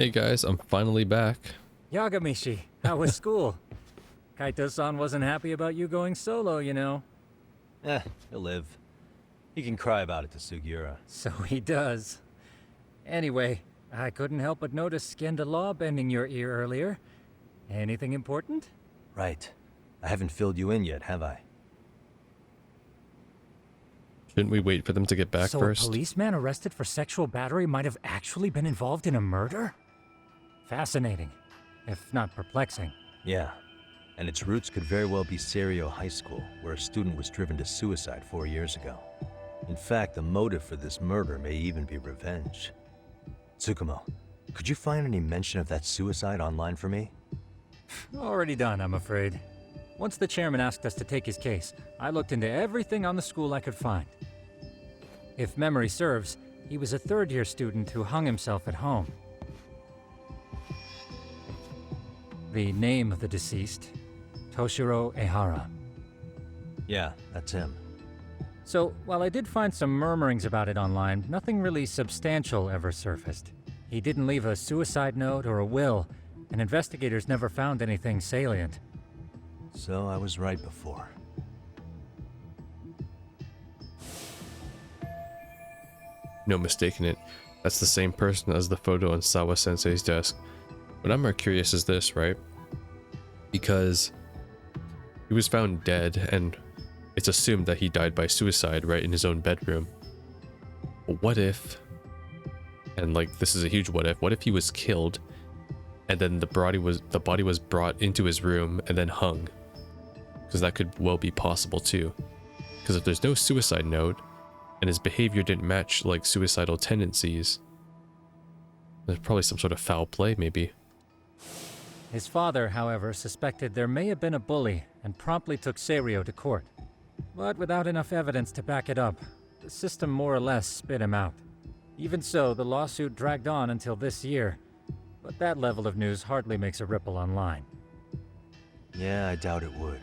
Hey guys, I'm finally back. Yagami, how was school? Kaito-san wasn't happy about you going solo, you know. Eh, he'll live. He can cry about it to Sugiura. So he does. Anyway, I couldn't help but notice Skenda Law bending your ear earlier. Anything important? Right. I haven't filled you in yet, have I? Shouldn't we wait for them to get back first? So a policeman arrested for sexual battery might have actually been involved in a murder? Fascinating, if not perplexing. Yeah. And its roots could very well be Serio High School, where a student was driven to suicide 4 years ago. In fact, the motive for this murder may even be revenge. Tsukumo, could you find any mention of that suicide online for me? Already done, I'm afraid. Once the chairman asked us to take his case, I looked into everything on the school I could find. If memory serves, he was a third-year student who hung himself at home. The name of the deceased, Toshiro Ehara. Yeah, that's him. So, while I did find some murmurings about it online, nothing really substantial ever surfaced. He didn't leave a suicide note or a will, and investigators never found anything salient. So I was right before. No mistaking it. That's the same person as the photo on Sawa-sensei's desk. What I'm more curious is this, right? Because he was found dead, and it's assumed that he died by suicide right in his own bedroom. But what if, and like this is a huge what if he was killed and then the body was brought into his room and then hung? Because that could well be possible too. Because if there's no suicide note and his behavior didn't match like suicidal tendencies, there's probably some sort of foul play maybe. His father, however, suspected there may have been a bully and promptly took Serio to court. But without enough evidence to back it up, the system more or less spit him out. Even so, the lawsuit dragged on until this year, but that level of news hardly makes a ripple online. Yeah, I doubt it would.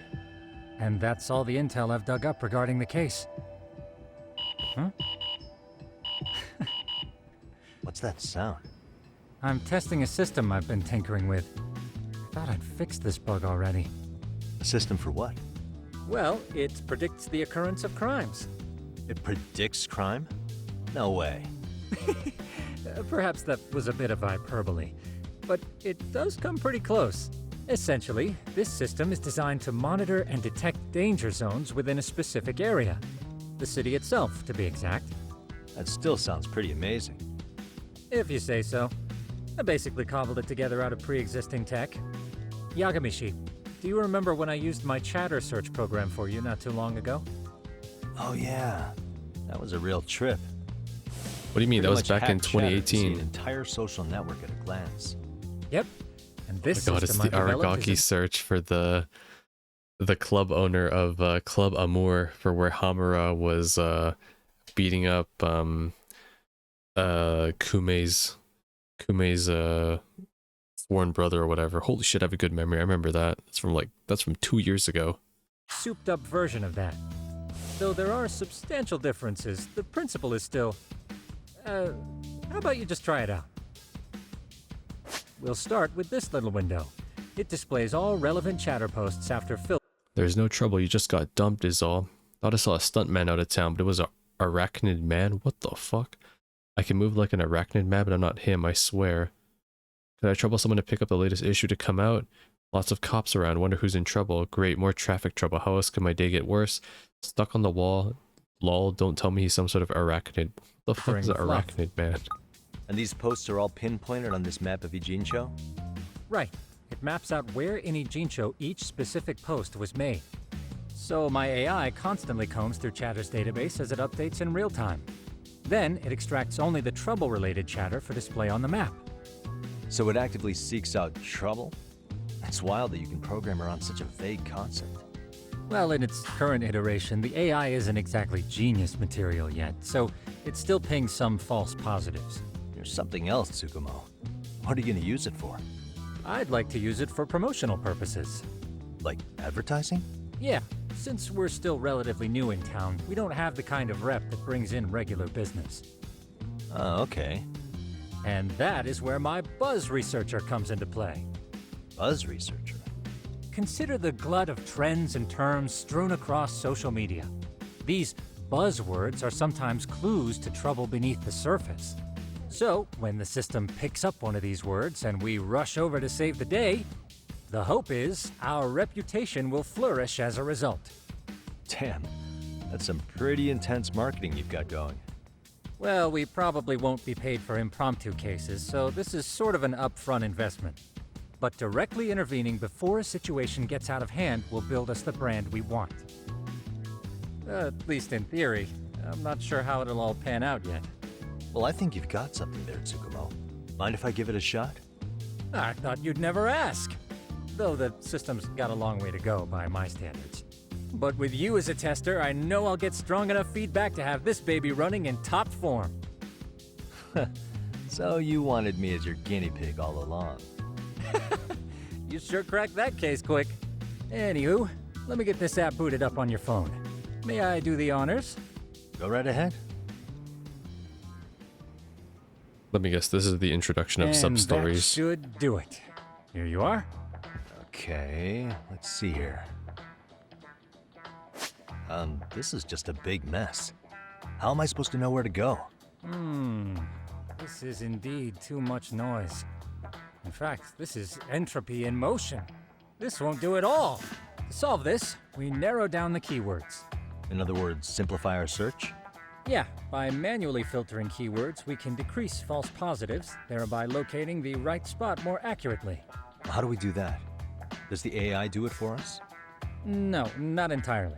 And that's all the intel I've dug up regarding the case. Huh? What's that sound? I'm testing a system I've been tinkering with. I thought I'd fixed this bug already. A system for what? Well, it predicts the occurrence of crimes. It predicts crime? No way. Perhaps that was a bit of hyperbole, but it does come pretty close. Essentially, this system is designed to monitor and detect danger zones within a specific area. The city itself, to be exact. That still sounds pretty amazing. If you say so. I basically cobbled it together out of pre-existing tech. Yagami, do you remember when I used my chatter search program for you not too long ago? Oh yeah, that was a real trip. What do you mean? That was back in hacked Chatter to see 2018. an entire social network at a glance. Yep. And this Oh my god, it's system the I developed Aragaki search for the club owner of Club Amour, for where Hamura was beating up Kume's sworn brother or whatever. Holy shit, I have a good memory. I remember that. That's from 2 years ago. souped up version of that. Though there are substantial differences, the principle is still... how about you just try it out? We'll start with this little window. It displays all relevant chatter posts after filter. There's no trouble, you just got dumped is all. Thought I saw a stuntman out of town, but it was a arachnid man? What the fuck? I can move like an arachnid man, but I'm not him, I swear. Could I trouble someone to pick up the latest issue to come out? Lots of cops around, wonder who's in trouble. Great, more traffic trouble. How else could my day get worse? Stuck on the wall. Lol, don't tell me he's some sort of arachnid. What the fuck is an arachnid man? And these posts are all pinpointed on this map of Ijincho? Right. It maps out where in Ijincho each specific post was made. So my AI constantly combs through Chatter's database as it updates in real time. Then it extracts only the trouble-related chatter for display on the map. So it actively seeks out trouble? It's wild that you can program around such a vague concept. Well, in its current iteration, the AI isn't exactly genius material yet, so it still pings some false positives. There's something else, Tsukumo. What are you gonna use it for? I'd like to use it for promotional purposes. Like advertising? Yeah, since we're still relatively new in town, we don't have the kind of rep that brings in regular business. Oh, okay. And that is where my buzz researcher comes into play. Buzz researcher? Consider the glut of trends and terms strewn across social media. These buzzwords are sometimes clues to trouble beneath the surface. So, when the system picks up one of these words and we rush over to save the day, the hope is our reputation will flourish as a result. Damn, that's some pretty intense marketing you've got going. Well, we probably won't be paid for impromptu cases, so this is sort of an upfront investment. But directly intervening before a situation gets out of hand will build us the brand we want. At least in theory. I'm not sure how it'll all pan out yet. Well, I think you've got something there, Tsukumo. Mind if I give it a shot? I thought you'd never ask. Though the system's got a long way to go by my standards. But with you as a tester, I know I'll get strong enough feedback to have this baby running in top form. So you wanted me as your guinea pig all along. You sure cracked that case quick. Anywho, let me get this app booted up on your phone. May I do the honors? Go right ahead. Let me guess, this is the introduction of And sub-stories. that should do it. Here you are. Okay, let's see here. This is just a big mess. How am I supposed to know where to go? This is indeed too much noise. In fact, this is entropy in motion. This won't do it all. To solve this, we narrow down the keywords. In other words, simplify our search? Yeah, by manually filtering keywords, we can decrease false positives, thereby locating the right spot more accurately. How do we do that? Does the AI do it for us? No, not entirely.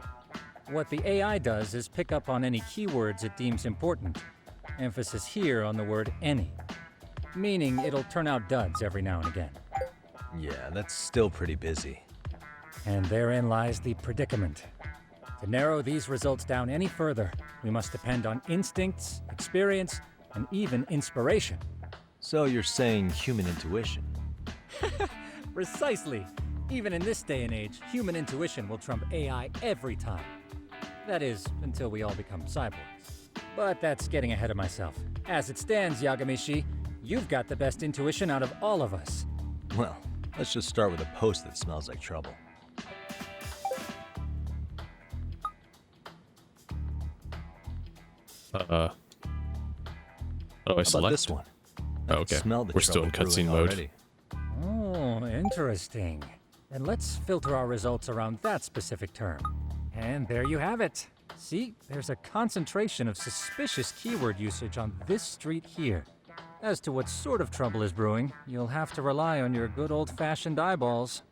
What the AI does is pick up on any keywords it deems important. Emphasis here on the word any. Meaning it'll turn out duds every now and again. Yeah, that's still pretty busy. And therein lies the predicament. To narrow these results down any further, we must depend on instincts, experience, and even inspiration. So you're saying human intuition? Precisely. Even in this day and age, human intuition will trump AI every time. That is, until we all become cyborgs. But that's getting ahead of myself. As it stands, Yagami, you've got the best intuition out of all of us. Well, let's just start with a post that smells like trouble. How do I How about select? this one? Oh, okay. Smell the We're still in trouble cutscene brewing mode. already. Oh, interesting. Then let's filter our results around that specific term. And there you have it. See, there's a concentration of suspicious keyword usage on this street here. As to what sort of trouble is brewing, you'll have to rely on your good old-fashioned eyeballs.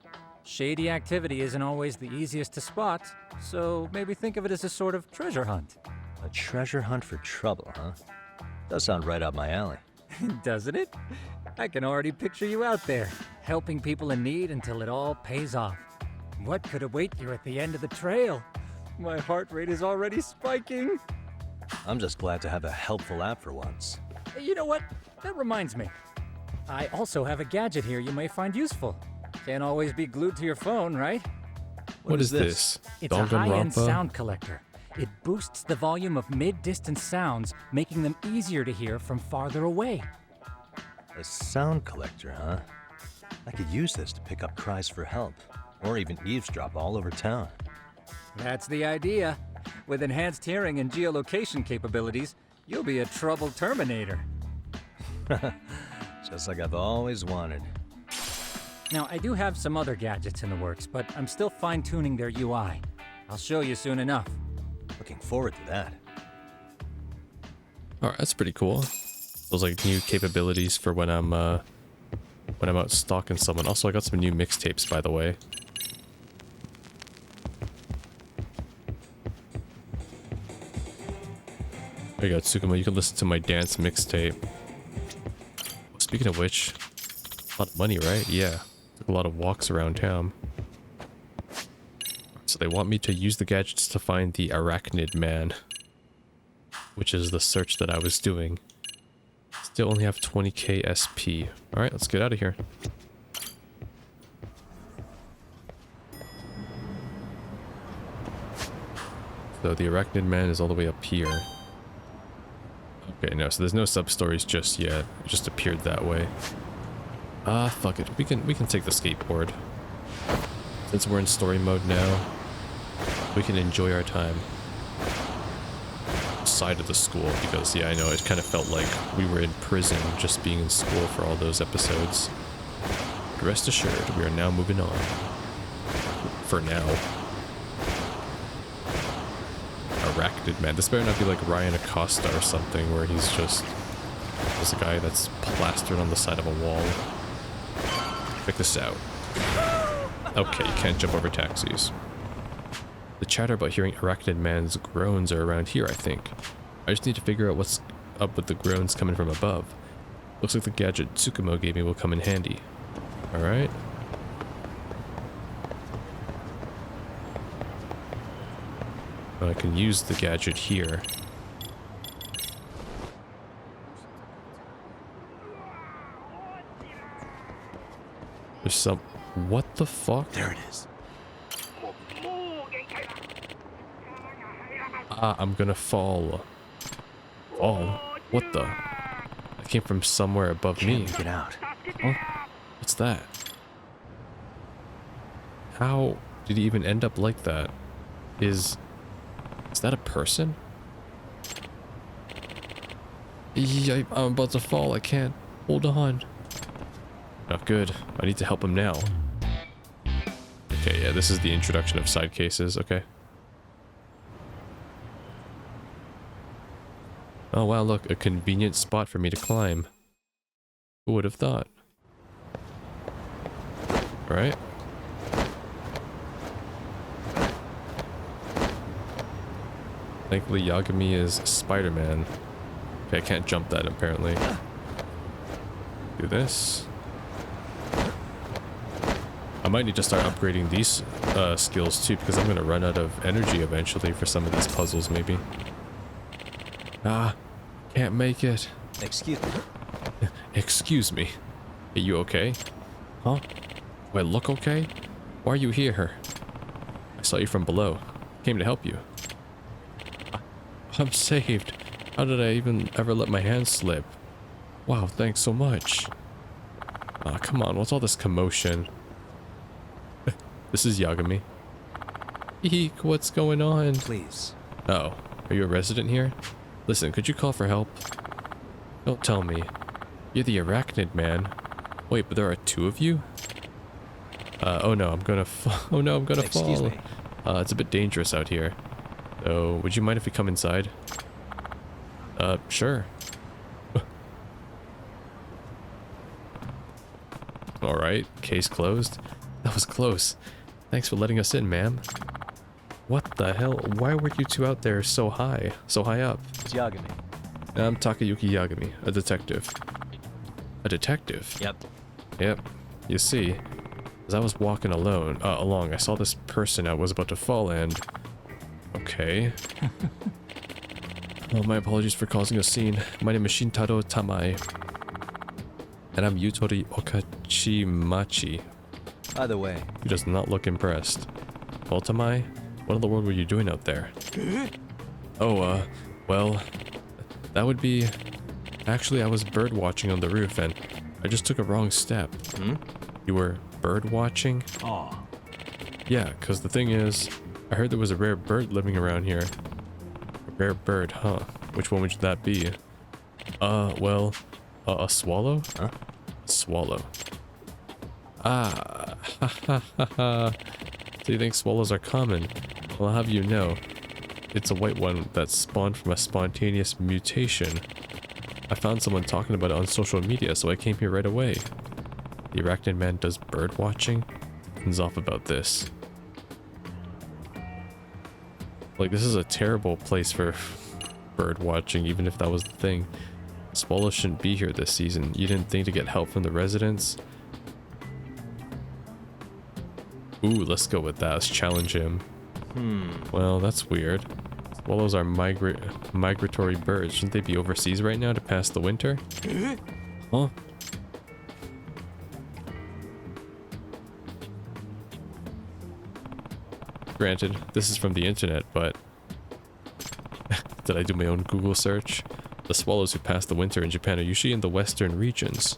Shady activity isn't always the easiest to spot, so maybe think of it as a sort of treasure hunt. A treasure hunt for trouble, huh? Does sound right up my alley. Doesn't it? I can already picture you out there, helping people in need until it all pays off. What could await you at the end of the trail? My heart rate is already spiking. I'm just glad to have a helpful app for once. You know what? That reminds me. I also have a gadget here you may find useful. Can't always be glued to your phone, right? What is this? It's a high-end Danganronpa? sound collector. It boosts the volume of mid-distance sounds, making them easier to hear from farther away. A sound collector, huh? I could use this to pick up cries for help, or even eavesdrop all over town. That's the idea. With enhanced hearing and geolocation capabilities, you'll be a trouble terminator. Just like I've always wanted. Now, I do have some other gadgets in the works, but I'm still fine-tuning their UI. I'll show you soon enough. Looking forward to that. Alright, that's pretty cool. Those like new capabilities for when I'm out stalking someone. Also, I got some new mixtapes, by the way. There you go, Tsukumo. You can listen to my dance mixtape. Speaking of which, a lot of money, right? Yeah. Took a lot of walks around town. So they want me to use the gadgets to find the arachnid man, which is the search that I was doing. Still only have 20k SP. Alright, let's get out of here. So the arachnid man is all the way up here. Okay, no, so there's no sub-stories just yet. It just appeared that way. Ah, fuck it. We can take the skateboard. Since we're in story mode now, we can enjoy our time. Side of the school, because yeah, I know it kind of felt like we were in prison just being in school for all those episodes. But rest assured, we are now moving on. For now. Arachnid man. This better not be like Ryan Acosta or something where he's just there's a guy that's plastered on the side of a wall. Check this out. Okay, you can't jump over taxis. The chatter about hearing Arachnid man's groans are around here, I think. I just need to figure out what's up with the groans coming from above. Looks like the gadget Tsukumo gave me will come in handy. Alright. I can use the gadget here. There's some... What the fuck? There it is. Ah, I'm gonna fall. Fall? What the? That came from somewhere above me. Get out. Oh, what's that? How did he even end up like that? Is that a person? I'm about to fall. I can't. Hold on. Not good. I need to help him now. Okay, yeah, this is the introduction of side cases. Okay. Oh wow, look, a convenient spot for me to climb. Who would have thought? Right? Thankfully, Yagami is Spider-Man. Okay, I can't jump that apparently. Do this. I might need to start upgrading these skills too, because I'm going to run out of energy eventually for some of these puzzles maybe. Ah, can't make it. Excuse me. Excuse me. Are you okay? Huh? Do I look okay? Why are you here? I saw you from below. Came to help you. I'm saved. How did I even ever let my hand slip? Wow, thanks so much. Ah, come on, what's all this commotion? This is Yagami. Eek, what's going on? Please. Oh, are you a resident here? Listen, could you call for help? Don't tell me. You're the Arachnid man. Wait, but there are two of you? Oh no, I'm gonna oh no, I'm gonna fall. Excuse me. It's a bit dangerous out here. So, would you mind if we come inside? Sure. Alright, case closed. That was close. Thanks for letting us in, ma'am. What the hell? Why were you two out there so high? So high up? It's Yagami. I'm Takayuki Yagami, a detective. A detective? Yep. Yep. You see, as I was walking along, I saw this person I was about to fall and... Okay. Oh, my apologies for causing a scene. My name is Shintaro Tamai. And I'm Yutori Okachimachi. Either way. He does not look impressed. Well, Tamai, what in the world were you doing out there? Oh, well, that would be... Actually, I was bird watching on the roof and I just took a wrong step. Hmm? You were bird watching? Aw. Yeah, because the thing is, I heard there was a rare bird living around here. A rare bird, huh? Which one would that be? Well, a swallow? Huh? A swallow. Ah, ha ha ha ha. So you think swallows are common? Well, I'll have you know, it's a white one that spawned from a spontaneous mutation. I found someone talking about it on social media, so I came here right away. The Arachnid man does bird watching? Something's off about this. Like, this is a terrible place for bird watching, even if that was the thing. Swallows shouldn't be here this season. You didn't think to get help from the residents? Ooh, let's go with that. Let's challenge him. Well, that's weird. Swallows are migratory birds. Shouldn't they be overseas right now to pass the winter? Huh? Granted, this is from the internet, but... Did I do my own Google search? The swallows who pass the winter in Japan are usually in the western regions.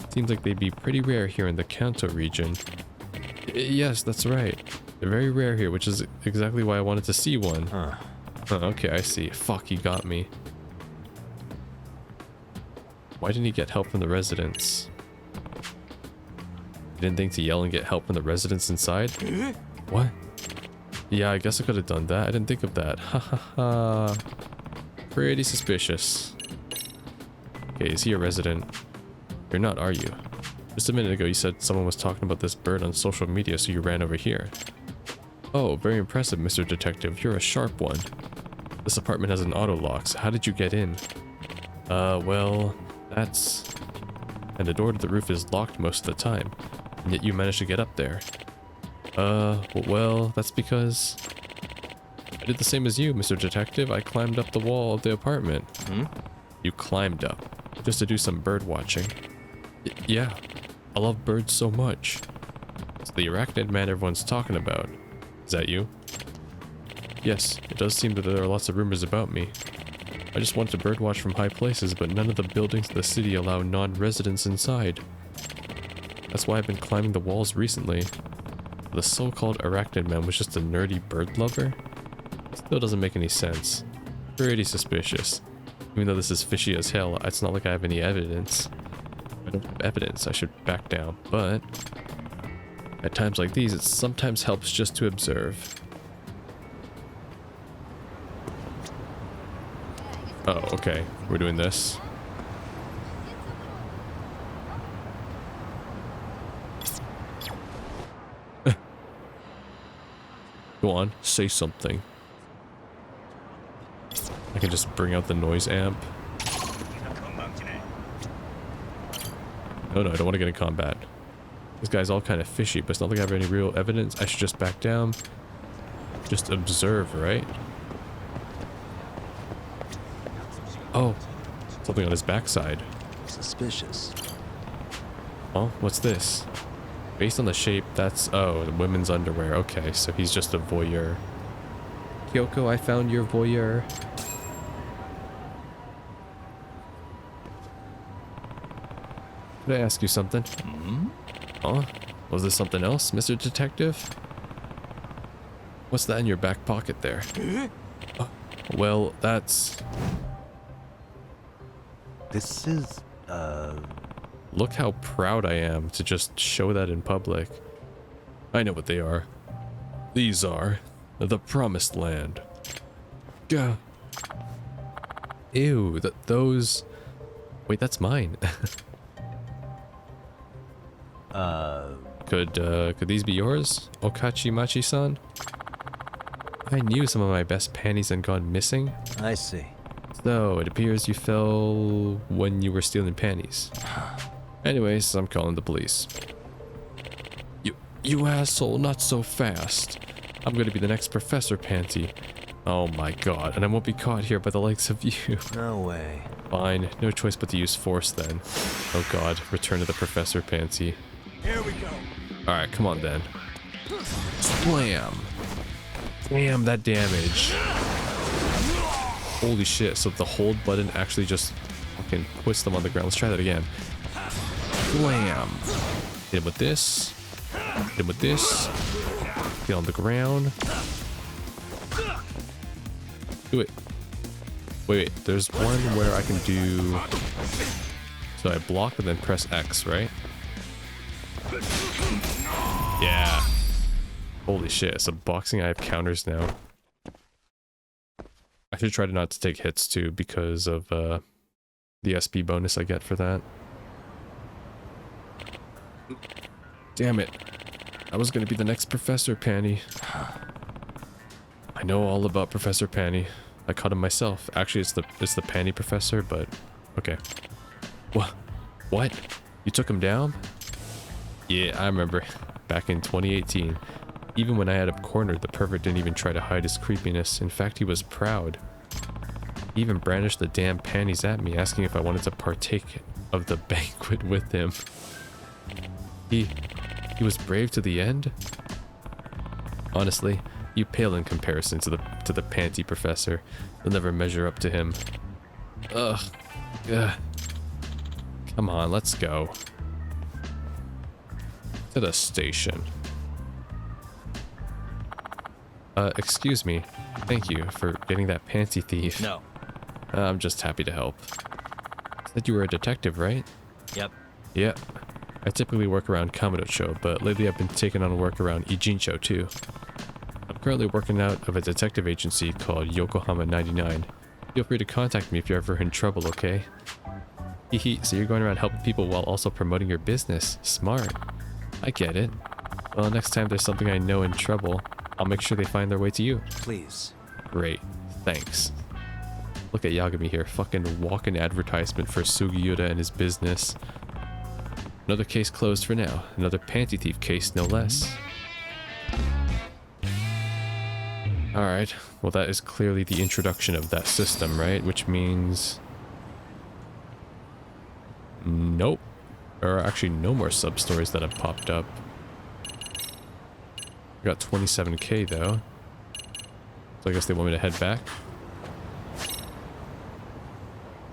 Seems like they'd be pretty rare here in the Kanto region. Yes, that's right. They're very rare here, which is exactly why I wanted to see one. Huh. Okay, I see. Fuck, he got me. Why didn't he get help from the residents? You didn't think to yell and get help from the residents inside? What? Yeah, I guess I could have done that. I didn't think of that. Ha ha ha. Pretty suspicious. Okay, is he a resident? You're not, are you? Just a minute ago you said someone was talking about this bird on social media, so you ran over here. Oh, very impressive, Mr. Detective. You're a sharp one. This apartment has an auto lock, so how did you get in? Well, that's... And the door to the roof is locked most of the time, and yet you managed to get up there. Well, that's because... I did the same as you, Mr. Detective. I climbed up the wall of the apartment. Hmm? You climbed up, just to do some bird watching. Yeah, I love birds so much. It's the arachnid man everyone's talking about. Is that you? Yes, it does seem that there are lots of rumors about me. I just wanted to birdwatch from high places, but none of the buildings in the city allow non-residents inside. That's why I've been climbing the walls recently. The so-called arachnid man was just a nerdy bird lover? Still doesn't make any sense. Pretty suspicious. Even though this is fishy as hell, it's not like I have any evidence. If I don't have evidence, I should back down, but... At times like these, it sometimes helps just to observe. Oh, okay. We're doing this. Go on, say something. I can just bring out the noise amp. No, I don't want to get in combat. This guy's all kind of fishy, but it's not like I have any real evidence. I should just back down. Just observe, right? Oh, something on his backside. Suspicious. Oh, what's this? Based on the shape, that's... Oh, the women's underwear. Okay, so he's just a voyeur. Kyoko, I found your voyeur. Could I ask you something? Hmm? Oh, was this something else, Mr. Detective? What's that in your back pocket there? Oh, well, that's... This is, Look how proud I am to just show that in public. I know what they are. These are the Promised Land. Gah. Ew, those... Wait, that's mine. Could these be yours, Okachimachi-san? I knew some of my best panties had gone missing. I see. So, it appears you fell when you were stealing panties. Anyways, I'm calling the police. You asshole, not so fast. I'm gonna be the next Professor Panty. Oh my god, and I won't be caught here by the likes of you. No way. Fine, no choice but to use force then. Oh god, return to the Professor Panty. Here we go. Alright, come on then. Slam! Damn, that damage. Holy shit, so the hold button actually just fucking puts them on the ground. Let's try that again. Slam! Hit him with this. Hit him with this. Get on the ground. Do it. Wait, there's one where I can do... So I block and then press X, right? Yeah. Holy shit, so boxing I have counters now. I should try to not to take hits too because of the SP bonus I get for that. Damn it. I was gonna be the next Professor Panty. I know all about Professor Panty. I caught him myself. Actually, it's the Panty Professor, but okay. What? You took him down? Yeah, I remember. Back in 2018. Even when I had him cornered, the pervert didn't even try to hide his creepiness. In fact, he was proud. He even brandished the damn panties at me, asking if I wanted to partake of the banquet with him. He was brave to the end? Honestly, you pale in comparison to the Panty Professor. You'll never measure up to him. Ugh. Ugh. Come on, let's go. To the station. Excuse me. Thank you for getting that panty thief. No. I'm just happy to help. Said you were a detective, right? Yep. Yeah. I typically work around Kamurocho, but lately I've been taking on work around Ijincho too. I'm currently working out of a detective agency called Yokohama 99. Feel free to contact me if you're ever in trouble, okay? Hehe, so you're going around helping people while also promoting your business. Smart. I get it. Well, next time there's something I know in trouble, I'll make sure they find their way to you. Please. Great. Thanks. Look at Yagami here, fucking walking advertisement for Sugiura and his business. Another case closed for now. Another panty thief case, no less. Alright, well that is clearly the introduction of that system, right? Which means... Nope. There are actually no more sub-stories that have popped up. I got 27k though. So I guess they want me to head back?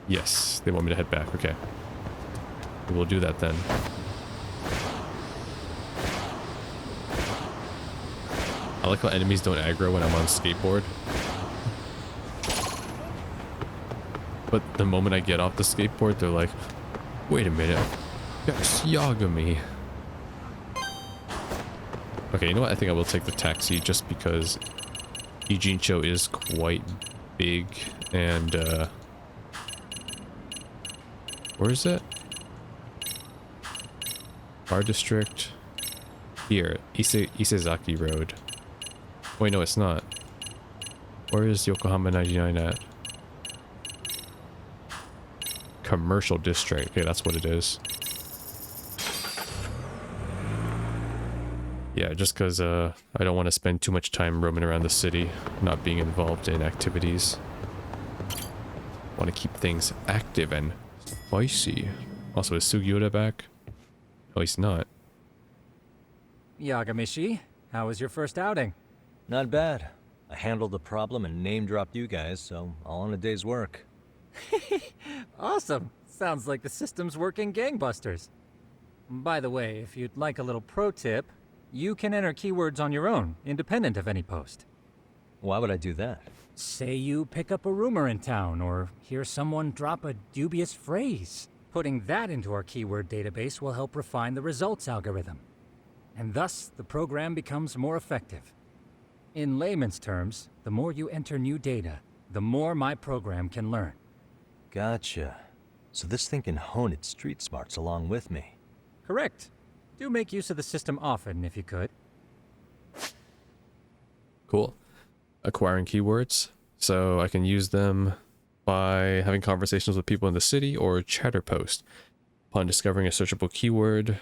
Yes, they want me to head back, okay. We'll do that then. I like how enemies don't aggro when I'm on skateboard. But the moment I get off the skateboard, they're like, wait a minute, that's Yagami. Okay, you know what? I think I will take the taxi just because Ijincho is quite big and, where is it? Bar District. Here, Isezaki Road. Wait, no, it's not. Where is Yokohama 99 at? Commercial District. Okay, that's what it is. Yeah, just because I don't want to spend too much time roaming around the city, not being involved in activities. Want to keep things active and spicy. Also, is Sugiura back? Oh, he's not. Yagami-shi, how was your first outing? Not bad. I handled the problem and name-dropped you guys, so all in a day's work. Awesome. Sounds like the system's working gangbusters. By the way, if you'd like a little pro tip, you can enter keywords on your own, independent of any post. Why would I do that? Say you pick up a rumor in town, or hear someone drop a dubious phrase. Putting that into our keyword database will help refine the results algorithm. And thus, the program becomes more effective. In layman's terms, the more you enter new data, the more my program can learn. Gotcha. So this thing can hone its street smarts along with me. Correct. Do make use of the system often, if you could. Cool. Acquiring keywords, so I can use them by having conversations with people in the city or chatter post. Upon discovering a searchable keyword,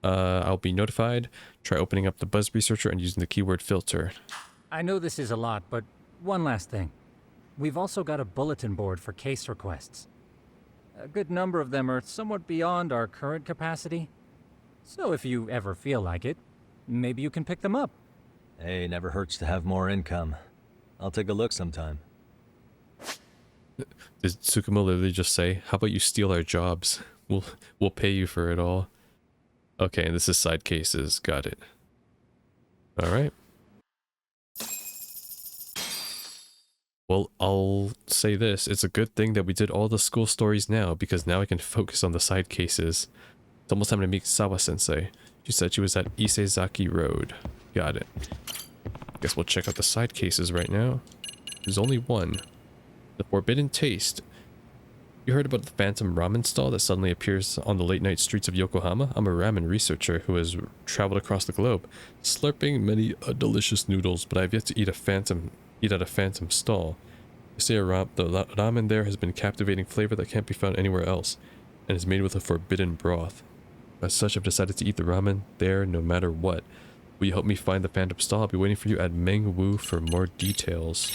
I'll be notified. Try opening up the Buzz Researcher and using the keyword filter. I know this is a lot, but one last thing. We've also got a bulletin board for case requests. A good number of them are somewhat beyond our current capacity. So if you ever feel like it, maybe you can pick them up. Hey, never hurts to have more income. I'll take a look sometime. Did Tsukumo literally just say, how about you steal our jobs? We'll pay you for it all. Okay, and this is side cases. Got it. Alright. Well, I'll say this. It's a good thing that we did all the school stories now, because now I can focus on the side cases. It's almost time to meet Sawa-sensei. She said she was at Isezaki Road. Got it. Guess we'll check out the side cases right now. There's only one. The Forbidden Taste. You heard about the phantom ramen stall that suddenly appears on the late night streets of Yokohama? I'm a ramen researcher who has traveled across the globe, slurping many delicious noodles, but I've yet to eat at a phantom stall. They say the ramen there has been captivating flavor that can't be found anywhere else, and is made with a forbidden broth. As such, I've decided to eat the ramen there no matter what. Will you help me find the phantom stall? I'll be waiting for you at Mengwu for more details.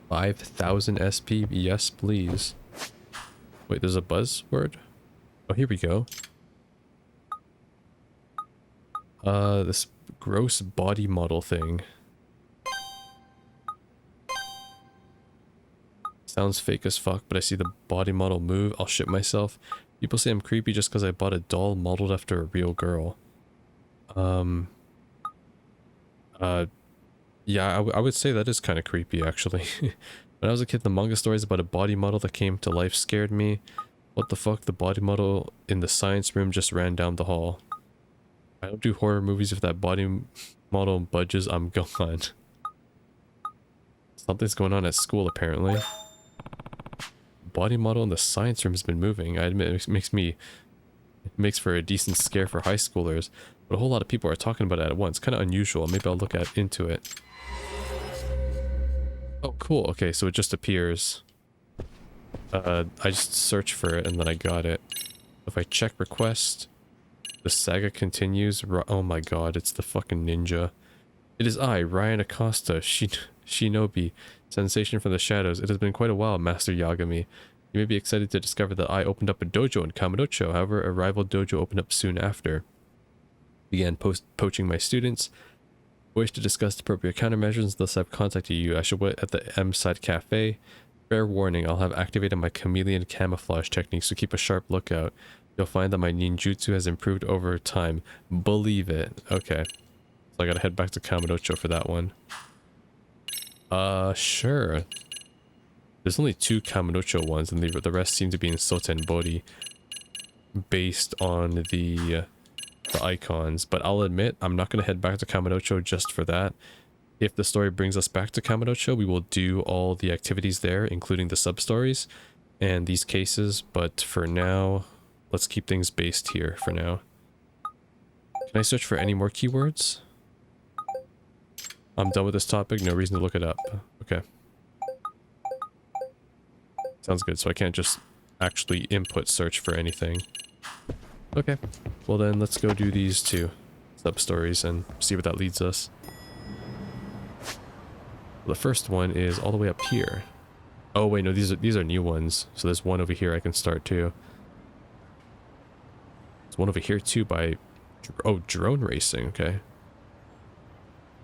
5,000 SP? Yes, please. Wait, there's a buzzword? Oh, here we go. This gross body model thing. Sounds fake as fuck, but I see the body model move. I'll shit myself. People say I'm creepy just because I bought a doll modeled after a real girl. Yeah, I would say that is kind of creepy, actually. When I was a kid, the manga stories about a body model that came to life scared me. What the fuck? The body model in the science room just ran down the hall. I don't do horror movies. If that body model budges, I'm gone. Something's going on at school, apparently. Body model in the science room has been moving. I admit it makes for a decent scare for high schoolers, but a whole lot of people are talking about it at once. Kind of unusual. Maybe I'll look into it. Oh, cool. Okay, so it just appears. I just searched for it and then I got it. If I check request, the saga continues. Oh my god, it's the fucking ninja. It is I, Ryan Acosta, Shinobi, sensation from the shadows. It has been quite a while, Master Yagami. You may be excited to discover that I opened up a dojo in Kamurocho. However, a rival dojo opened up soon after. Began poaching my students. Wish to discuss appropriate countermeasures, thus I've contacted you. I should wait at the M-Side Cafe. Fair warning, I'll have activated my chameleon camouflage technique, so keep a sharp lookout. You'll find that my ninjutsu has improved over time. Believe it. Okay. So I gotta head back to Kamurocho for that one. Sure. There's only 2 Kamurocho ones, and the rest seem to be in Sotenbori. Based on the icons. But I'll admit, I'm not gonna head back to Kamurocho just for that. If the story brings us back to Kamurocho, we will do all the activities there, including the sub-stories and these cases, but for now, let's keep things based here for now. Can I search for any more keywords? I'm done with this topic, no reason to look it up. Okay. Sounds good, so I can't just actually input search for anything. Okay, well then let's go do these 2 sub-stories and see what that leads us. The first one is all the way up here. Oh wait, no, these are new ones. So there's one over here I can start too. There's one over here too by... Oh, drone racing, okay.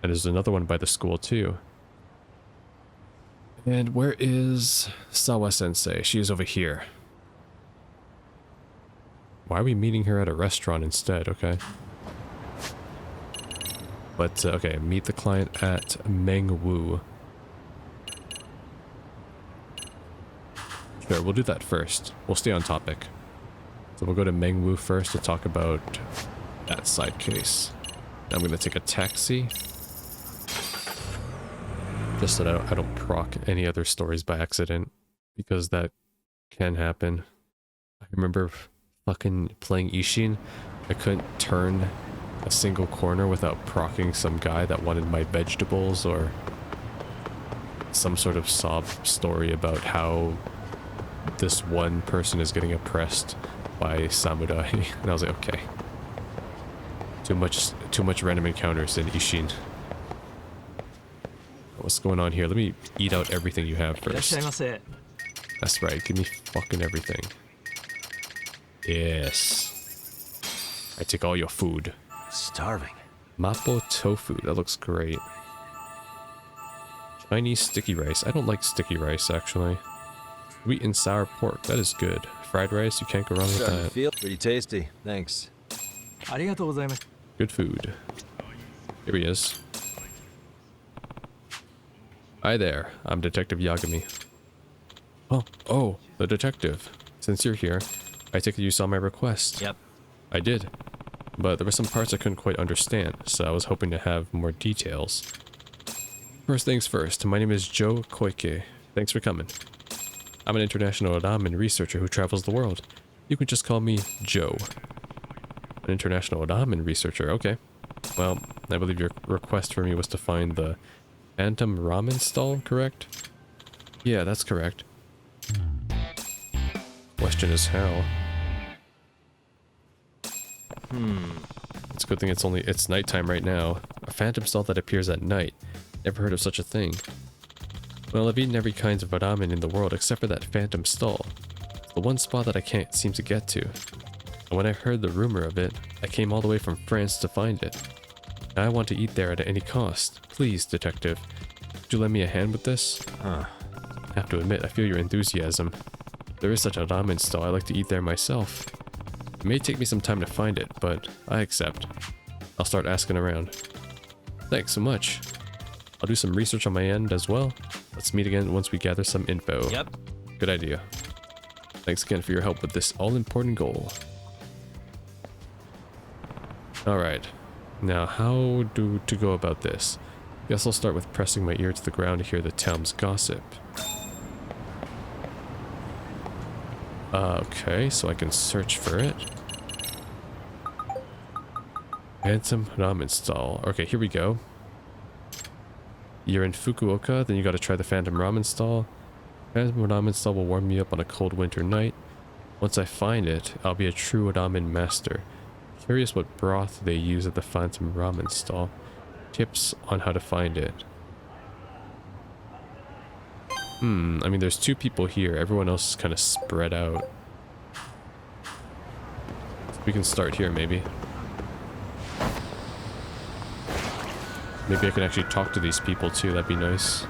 And there's another one by the school too. And where is Sawa-sensei? She is over here. Why are we meeting her at a restaurant instead? Okay. But, okay, meet the client at Mengwu. Sure, we'll do that first. We'll stay on topic. So we'll go to Mengwu first to talk about that side case. I'm going to take a taxi. Just so that I don't proc any other stories by accident. Because that can happen. I remember fucking playing Ishin. I couldn't turn a single corner without procking some guy that wanted my vegetables, or some sort of sob story about how this one person is getting oppressed by samurai. And I was like, okay. Too much random encounters in Ishin. What's going on here? Let me eat out everything you have first. That's right, give me fucking everything. Yes. I take all your food. Starving. Mapo tofu, that looks great. Chinese sticky rice. I don't like sticky rice, actually. Sweet and sour pork, that is good. Fried rice, you can't go wrong with Starting to that. feel pretty tasty. Thanks. Good food. Here he is. Hi there, I'm Detective Yagami. Oh, the detective. Since you're here, I take it you saw my request. Yep. I did. But there were some parts I couldn't quite understand, so I was hoping to have more details. First things first, my name is Joe Koike. Thanks for coming. I'm an international ramen researcher who travels the world. You can just call me Joe. An international ramen researcher, okay. Well, I believe your request for me was to find the Phantom Ramen stall, correct? Yeah, that's correct. Question is how. It's a good thing it's nighttime right now. A phantom stall that appears at night. Never heard of such a thing. Well, I've eaten every kind of ramen in the world except for that phantom stall. It's the one spot that I can't seem to get to. And when I heard the rumor of it, I came all the way from France to find it. Now I want to eat there at any cost. Please, detective, could you lend me a hand with this? Huh. I have to admit, I feel your enthusiasm. There is such a ramen stall, I like to eat there myself. It may take me some time to find it, but I accept. I'll start asking around. Thanks so much. I'll do some research on my end as well. Let's meet again once we gather some info. Yep. Good idea. Thanks again for your help with this all-important goal. Alright. Now, how to go about this? Guess I'll start with pressing my ear to the ground to hear the town's gossip. Okay, so I can search for it. Phantom ramen stall. Okay, here we go. You're in Fukuoka, then you gotta try the Phantom ramen stall. Phantom ramen stall will warm me up on a cold winter night. Once I find it, I'll be a true ramen master. Curious what broth they use at the Phantom ramen stall. Tips on how to find it. I mean, there's 2 people here. Everyone else is kind of spread out. We can start here, maybe. Maybe I can actually talk to these people, too. That'd be nice.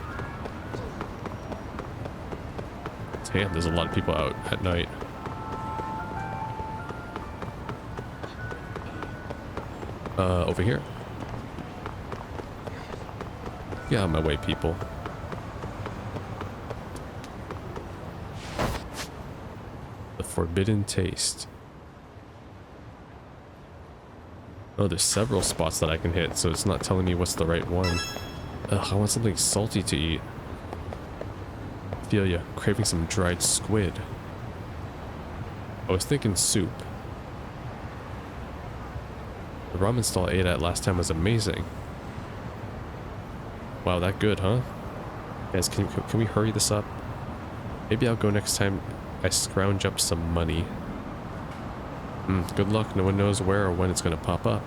Damn, there's a lot of people out at night. Over here. Get out of my way, people. The forbidden taste. Oh, there's several spots that I can hit, so it's not telling me what's the right one. Ugh, I want something salty to eat. Feel ya, craving some dried squid. I was thinking soup. The ramen stall I ate at last time was amazing. Wow, that good, huh? Guys, can we hurry this up? Maybe I'll go next time I scrounge up some money. Good luck, no one knows where or when it's gonna pop up.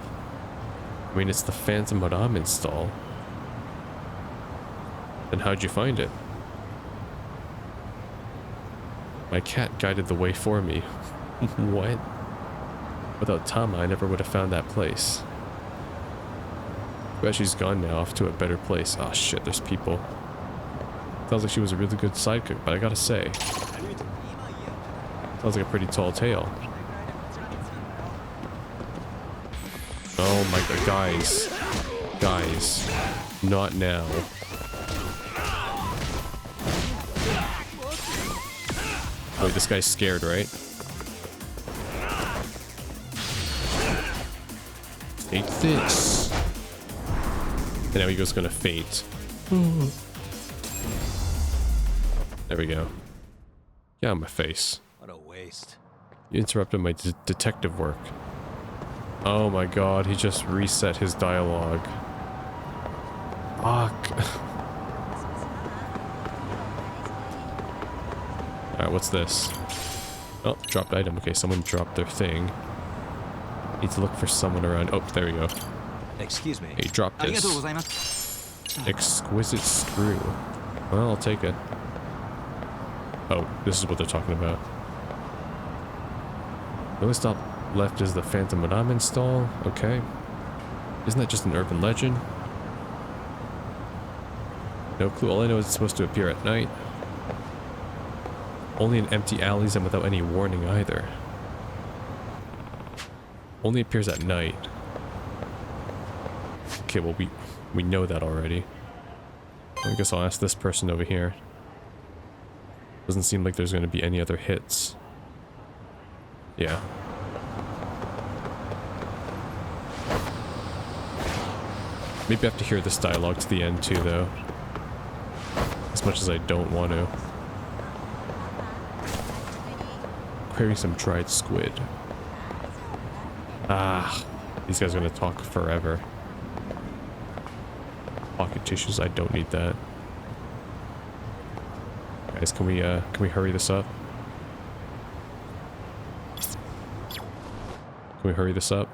I mean, it's the Phantom ramen stall. Then how'd you find it? My cat guided the way for me. What? Without Tama, I never would have found that place. Bet she's gone now, off to a better place. Oh shit, there's people. Sounds like she was a really good sidekick, but I gotta say, sounds like a pretty tall tale. Oh my god, guys, not now. Wait, this guy's scared, right? Take this. And now he goes gonna faint. There we go. Get out of my face. What a waste. You interrupted my detective work. Oh my god, he just reset his dialogue. Fuck. Alright, what's this? Oh, dropped item. Okay, someone dropped their thing. Need to look for someone around. Oh, there we go. Excuse me. Hey, drop this. Exquisite screw. Well, I'll take it. Oh, this is what they're talking about. The only stop left is the Phantom ramen stall. Okay. Isn't that just an urban legend? No clue. All I know is it's supposed to appear at night. Only in empty alleys and without any warning either. Only appears at night. Okay, well we know that already. I guess I'll ask this person over here. Doesn't seem like there's going to be any other hits. Yeah. Maybe I have to hear this dialogue to the end too, though. As much as I don't want to. Craving some dried squid. Ah, these guys are going to talk forever. Pocket tissues, I don't need that. Guys, can we hurry this up? Can we hurry this up?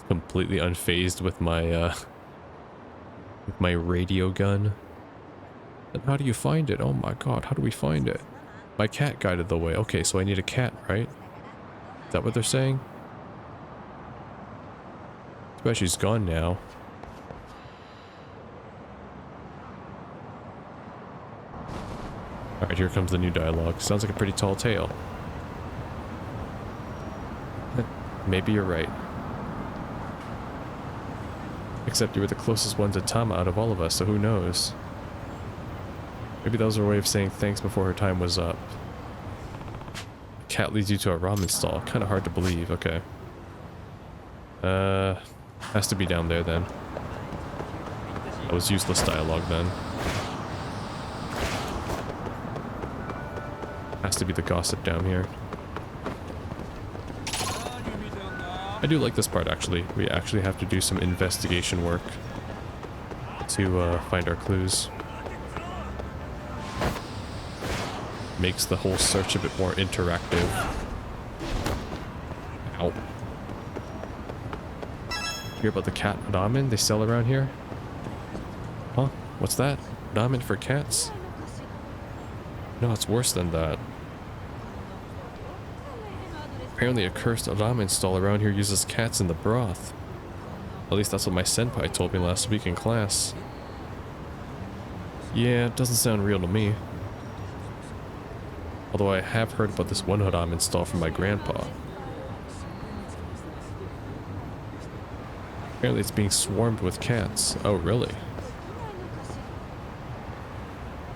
Completely unfazed with my radio gun. And how do you find it? Oh my god, how do we find it? My cat guided the way. Okay, so I need a cat, right? Is that what they're saying? Too bad she's gone now. Alright, here comes the new dialogue. Sounds like a pretty tall tale. Maybe you're right. Except you were the closest one to Tama out of all of us, so who knows? Maybe that was her way of saying thanks before her time was up. A cat leads you to a ramen stall. Kind of hard to believe. Okay. Has to be down there then. That was useless dialogue then. Has to be the gossip down here. I do like this part actually. We actually have to do some investigation work to find our clues. Makes the whole search a bit more interactive. Ow. Hear about the cat ramen they sell around here? Huh? What's that? Ramen for cats? No, it's worse than that. Apparently a cursed ramen stall around here uses cats in the broth. At least that's what my senpai told me last week in class. Yeah, it doesn't sound real to me. Although I have heard about this one ramen stall from my grandpa. Apparently it's being swarmed with cats. Oh, really?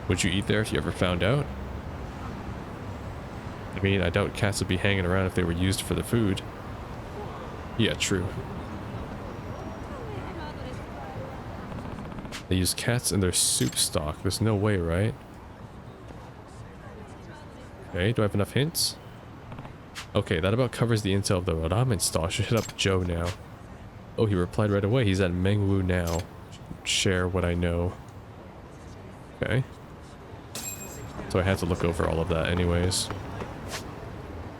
Would you eat there if you ever found out? I mean, I doubt cats would be hanging around if they were used for the food. Yeah, true. They use cats in their soup stock. There's no way, right? Okay, do I have enough hints? Okay, that about covers the intel of the ramen stall. I should hit up Joe now. Oh, he replied right away. He's at Mengwu now. Share what I know. Okay. So I had to look over all of that anyways.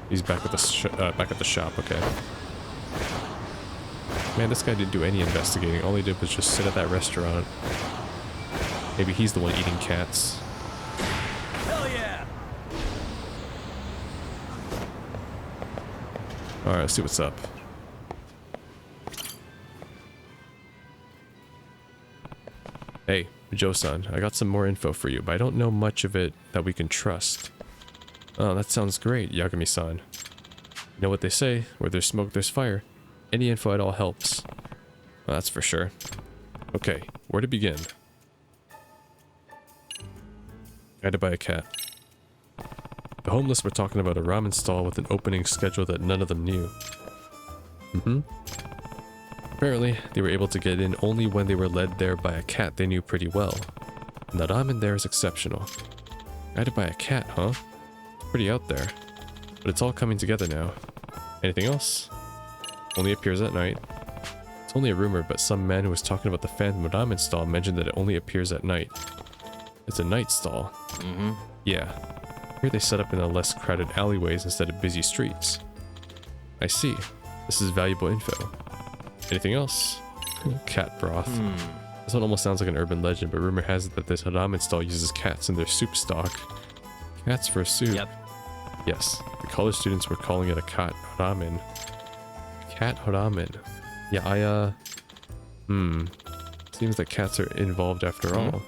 He's back at the shop, okay. Man, this guy didn't do any investigating. All he did was just sit at that restaurant. Maybe he's the one eating cats. Hell yeah! Alright, let's see what's up. Hey, Joe-san, I got some more info for you, but I don't know much of it that we can trust. Oh, that sounds great, Yagami-san. You know what they say, where there's smoke, there's fire. Any info at all helps. Well, that's for sure. Okay, where to begin? Guided by a cat. The homeless were talking about a ramen stall with an opening schedule that none of them knew. Apparently, they were able to get in only when they were led there by a cat they knew pretty well. And the ramen there is exceptional. Guided by a cat, huh? Pretty out there. But it's all coming together now. Anything else? Only appears at night. It's only a rumor, but some man who was talking about the phantom ramen stall mentioned that it only appears at night. It's a night stall. Yeah. Here they set up in the less crowded alleyways instead of busy streets. I see. This is valuable info. Anything else? Cat broth. This one almost sounds like an urban legend, but rumor has it that this ramen stall uses cats in their soup stock. Cats for soup? Yep. Yes. The college students were calling it a cat ramen. Cat ramen. Yeah, Seems that cats are involved after all.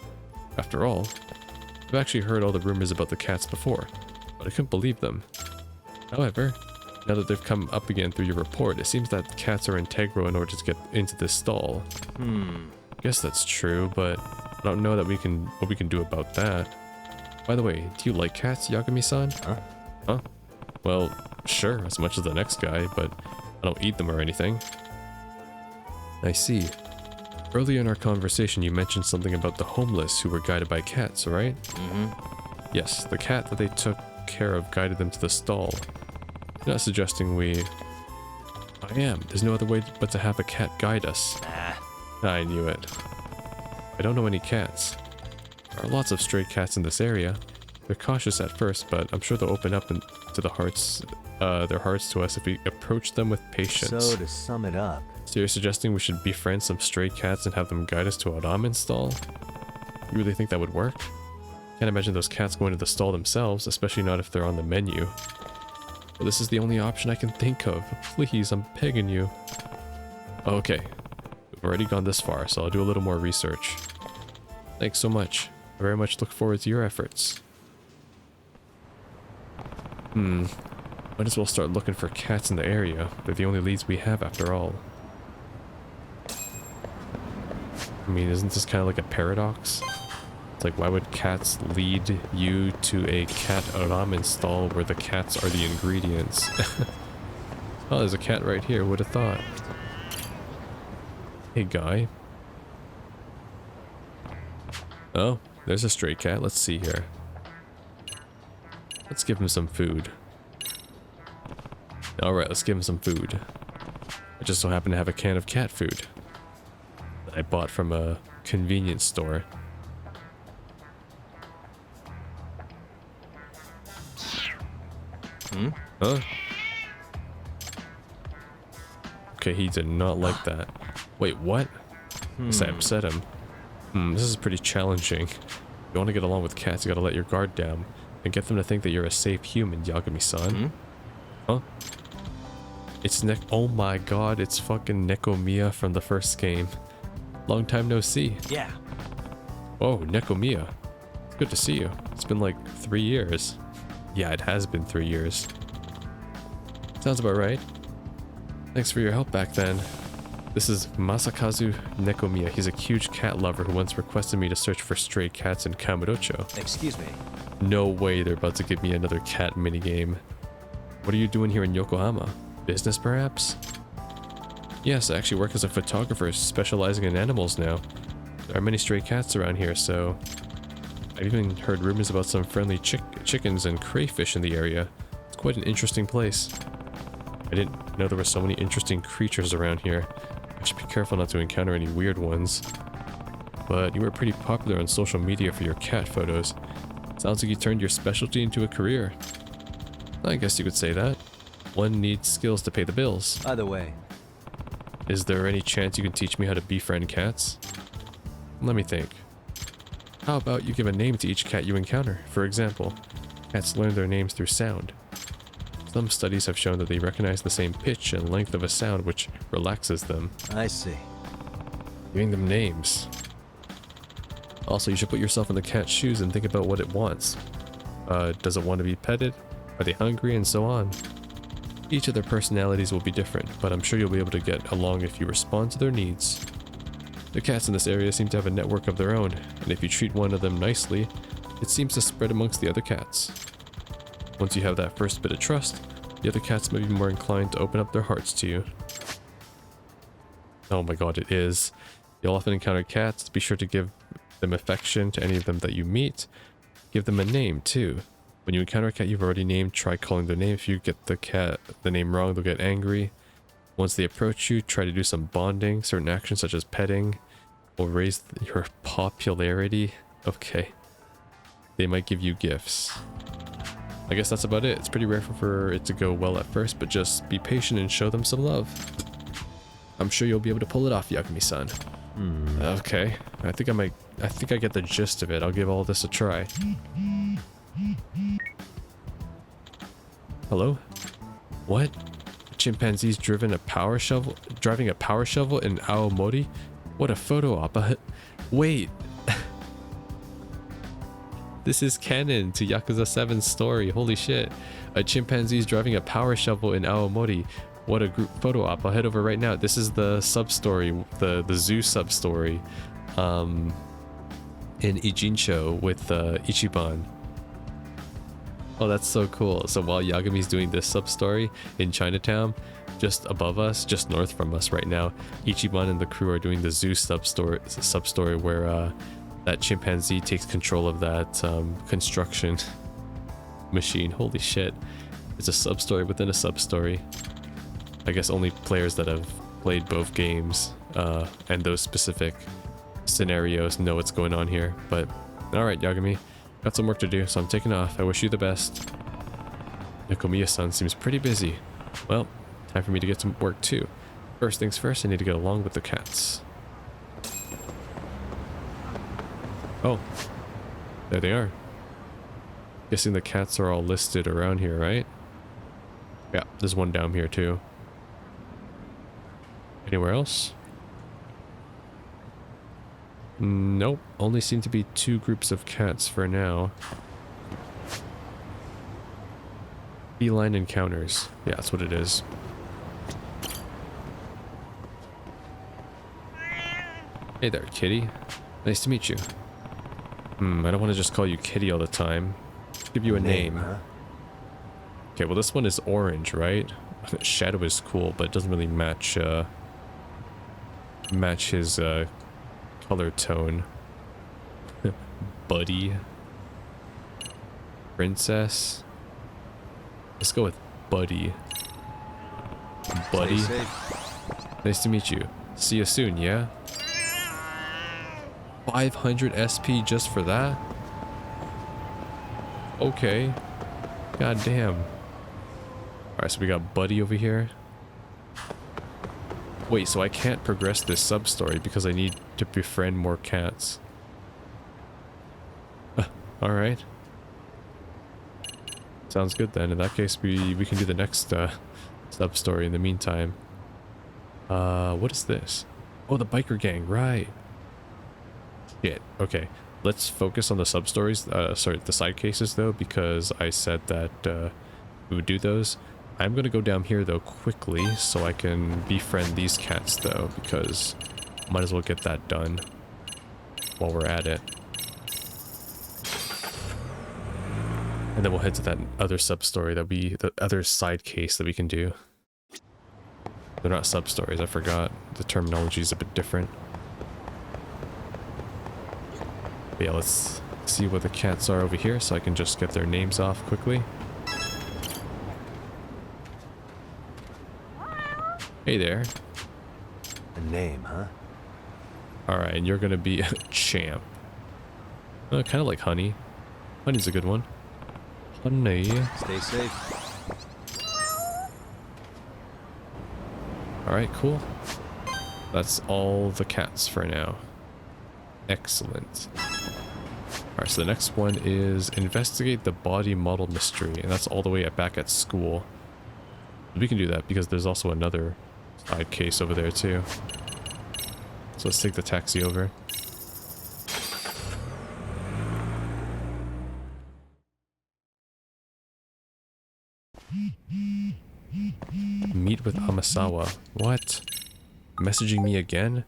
After all, I've actually heard all the rumors about the cats before, but I couldn't believe them. However, now that they've come up again through your report, it seems that cats are integral in order to get into this stall. I guess that's true, but I don't know that what we can do about that. By the way, do you like cats, Yagami-san? Huh? Well, sure, as much as the next guy, but I don't eat them or anything. I see. Earlier in our conversation, you mentioned something about the homeless who were guided by cats, right? Yes, the cat that they took care of guided them to the stall. You're not suggesting we... I am. There's no other way but to have a cat guide us. I knew it. I don't know any cats. There are lots of stray cats in this area. They're cautious at first, but I'm sure they'll open up to their hearts to us if we approach them with patience. So to sum it up... So you're suggesting we should befriend some stray cats and have them guide us to a ramen stall? You really think that would work? Can't imagine those cats going to the stall themselves, especially not if they're on the menu. But this is the only option I can think of. Please, I'm begging you. Okay. We've already gone this far, so I'll do a little more research. Thanks so much. I very much look forward to your efforts. Might as well start looking for cats in the area. They're the only leads we have after all. I mean, isn't this kind of like a paradox? It's like, why would cats lead you to a cat ramen stall where the cats are the ingredients? Oh, there's a cat right here. Would have thought. Hey, guy. Oh, there's a stray cat. Let's see here. Let's give him some food. Alright, let's give him some food. I just so happen to have a can of cat food that I bought from a convenience store. Huh? Okay, he did not like that. Wait, what? Guess I upset him. This is pretty challenging. If you want to get along with cats, you gotta let your guard down and get them to think that you're a safe human, Yagami-san. Huh? It's oh my god, it's fucking Nekomiya from the first game. Long time no see. Yeah. Oh, Nekomiya. It's good to see you. It's been like 3 years. Yeah, it has been 3 years. Sounds about right. Thanks for your help back then. This is Masakazu Nekomiya. He's a huge cat lover who once requested me to search for stray cats in Kamurocho. Excuse me. No way they're about to give me another cat minigame. What are you doing here in Yokohama? Business, perhaps? Yes, I actually work as a photographer specializing in animals now. There are many stray cats around here, so... I've even heard rumors about some friendly chickens and crayfish in the area. It's quite an interesting place. I didn't know there were so many interesting creatures around here. I should be careful not to encounter any weird ones. But you were pretty popular on social media for your cat photos. Sounds like you turned your specialty into a career. I guess you could say that. One needs skills to pay the bills. By the way, Is there any chance you can teach me how to befriend cats? Let me think. How about you give a name to each cat you encounter? For example, cats learn their names through sound. Some studies have shown that they recognize the same pitch and length of a sound, which relaxes them. I see. Giving them names. Also, you should put yourself in the cat's shoes and think about what it wants. Does it want to be petted? Are they hungry? And so on. Each of their personalities will be different, but I'm sure you'll be able to get along if you respond to their needs. The cats in this area seem to have a network of their own, and if you treat one of them nicely, it seems to spread amongst the other cats. Once you have that first bit of trust, the other cats may be more inclined to open up their hearts to you. Oh my god, it is. You'll often encounter cats. Be sure to give them affection to any of them that you meet. Give them a name, too. When you encounter a cat you've already named, try calling their name. If you get the name wrong, they'll get angry. Once they approach you, try to do some bonding. Certain actions such as petting will raise your popularity. Okay. They might give you gifts. I guess that's about it. It's pretty rare for it to go well at first, but just be patient and show them some love. I'm sure you'll be able to pull it off, Yagami-san. Okay. I think I get the gist of it. I'll give all this a try. Hello? What? Chimpanzees driving a power shovel in Aomori? What a photo op. Wait. This is canon to Yakuza 7's story. Holy shit. A chimpanzee's driving a power shovel in Aomori. What a group photo op. I'll head over right now. This is the sub-story, the zoo sub-story in Ijincho with Ichiban. Oh, that's so cool. So while Yagami's doing this sub-story in Chinatown, just above us, just north from us right now, Ichiban and the crew are doing the zoo sub-story where that chimpanzee takes control of that construction machine. Holy shit. It's a sub-story within a sub-story. I guess only players that have played both games and those specific scenarios know what's going on here. But alright, Yagami. Got some work to do, so I'm taking off. I wish you the best. Nekomiya-san seems pretty busy. Well, time for me to get some work too. First things first, I need to get along with the cats. Oh, there they are. Guessing the cats are all listed around here, right? Yeah, there's one down here too. Anywhere else? Nope, only seem to be 2 groups of cats for now. Feline encounters. Yeah, that's what it is. Hey there, kitty. Nice to meet you. I don't want to just call you kitty all the time. Just give you a name. Huh? Okay, well this one is orange, right? Shadow is cool, but it doesn't really match match his color tone. Buddy. Princess. Let's go with Buddy. Buddy. Stay safe. Nice to meet you. See you soon, yeah? 500 SP just for that? Okay. God damn. Alright, so we got Buddy over here. Wait, so I can't progress this sub-story because I need to befriend more cats. Alright. Sounds good then. In that case, we can do the next sub-story in the meantime. What is this? Oh, the biker gang, right. Shit, okay. Let's focus on the sub-stories, sorry, the side cases though, because I said that we would do those. I'm gonna go down here though quickly so I can befriend these cats though, because might as well get that done while we're at it. And then we'll head to that other sub-story, that'll be the other side case that we can do. They're not sub-stories, I forgot. The terminology is a bit different. But yeah, let's see what the cats are over here so I can just get their names off quickly. Hey there. A name, huh? Alright, and you're gonna be a champ. Kind of like Honey. Honey's a good one. Honey. Stay safe. Alright, cool. That's all the cats for now. Excellent. Alright, so the next one is investigate the body model mystery, and that's all the way back at school. We can do that because there's also another side case over there too. So let's take the taxi over. Meet with Amasawa. What? Messaging me again?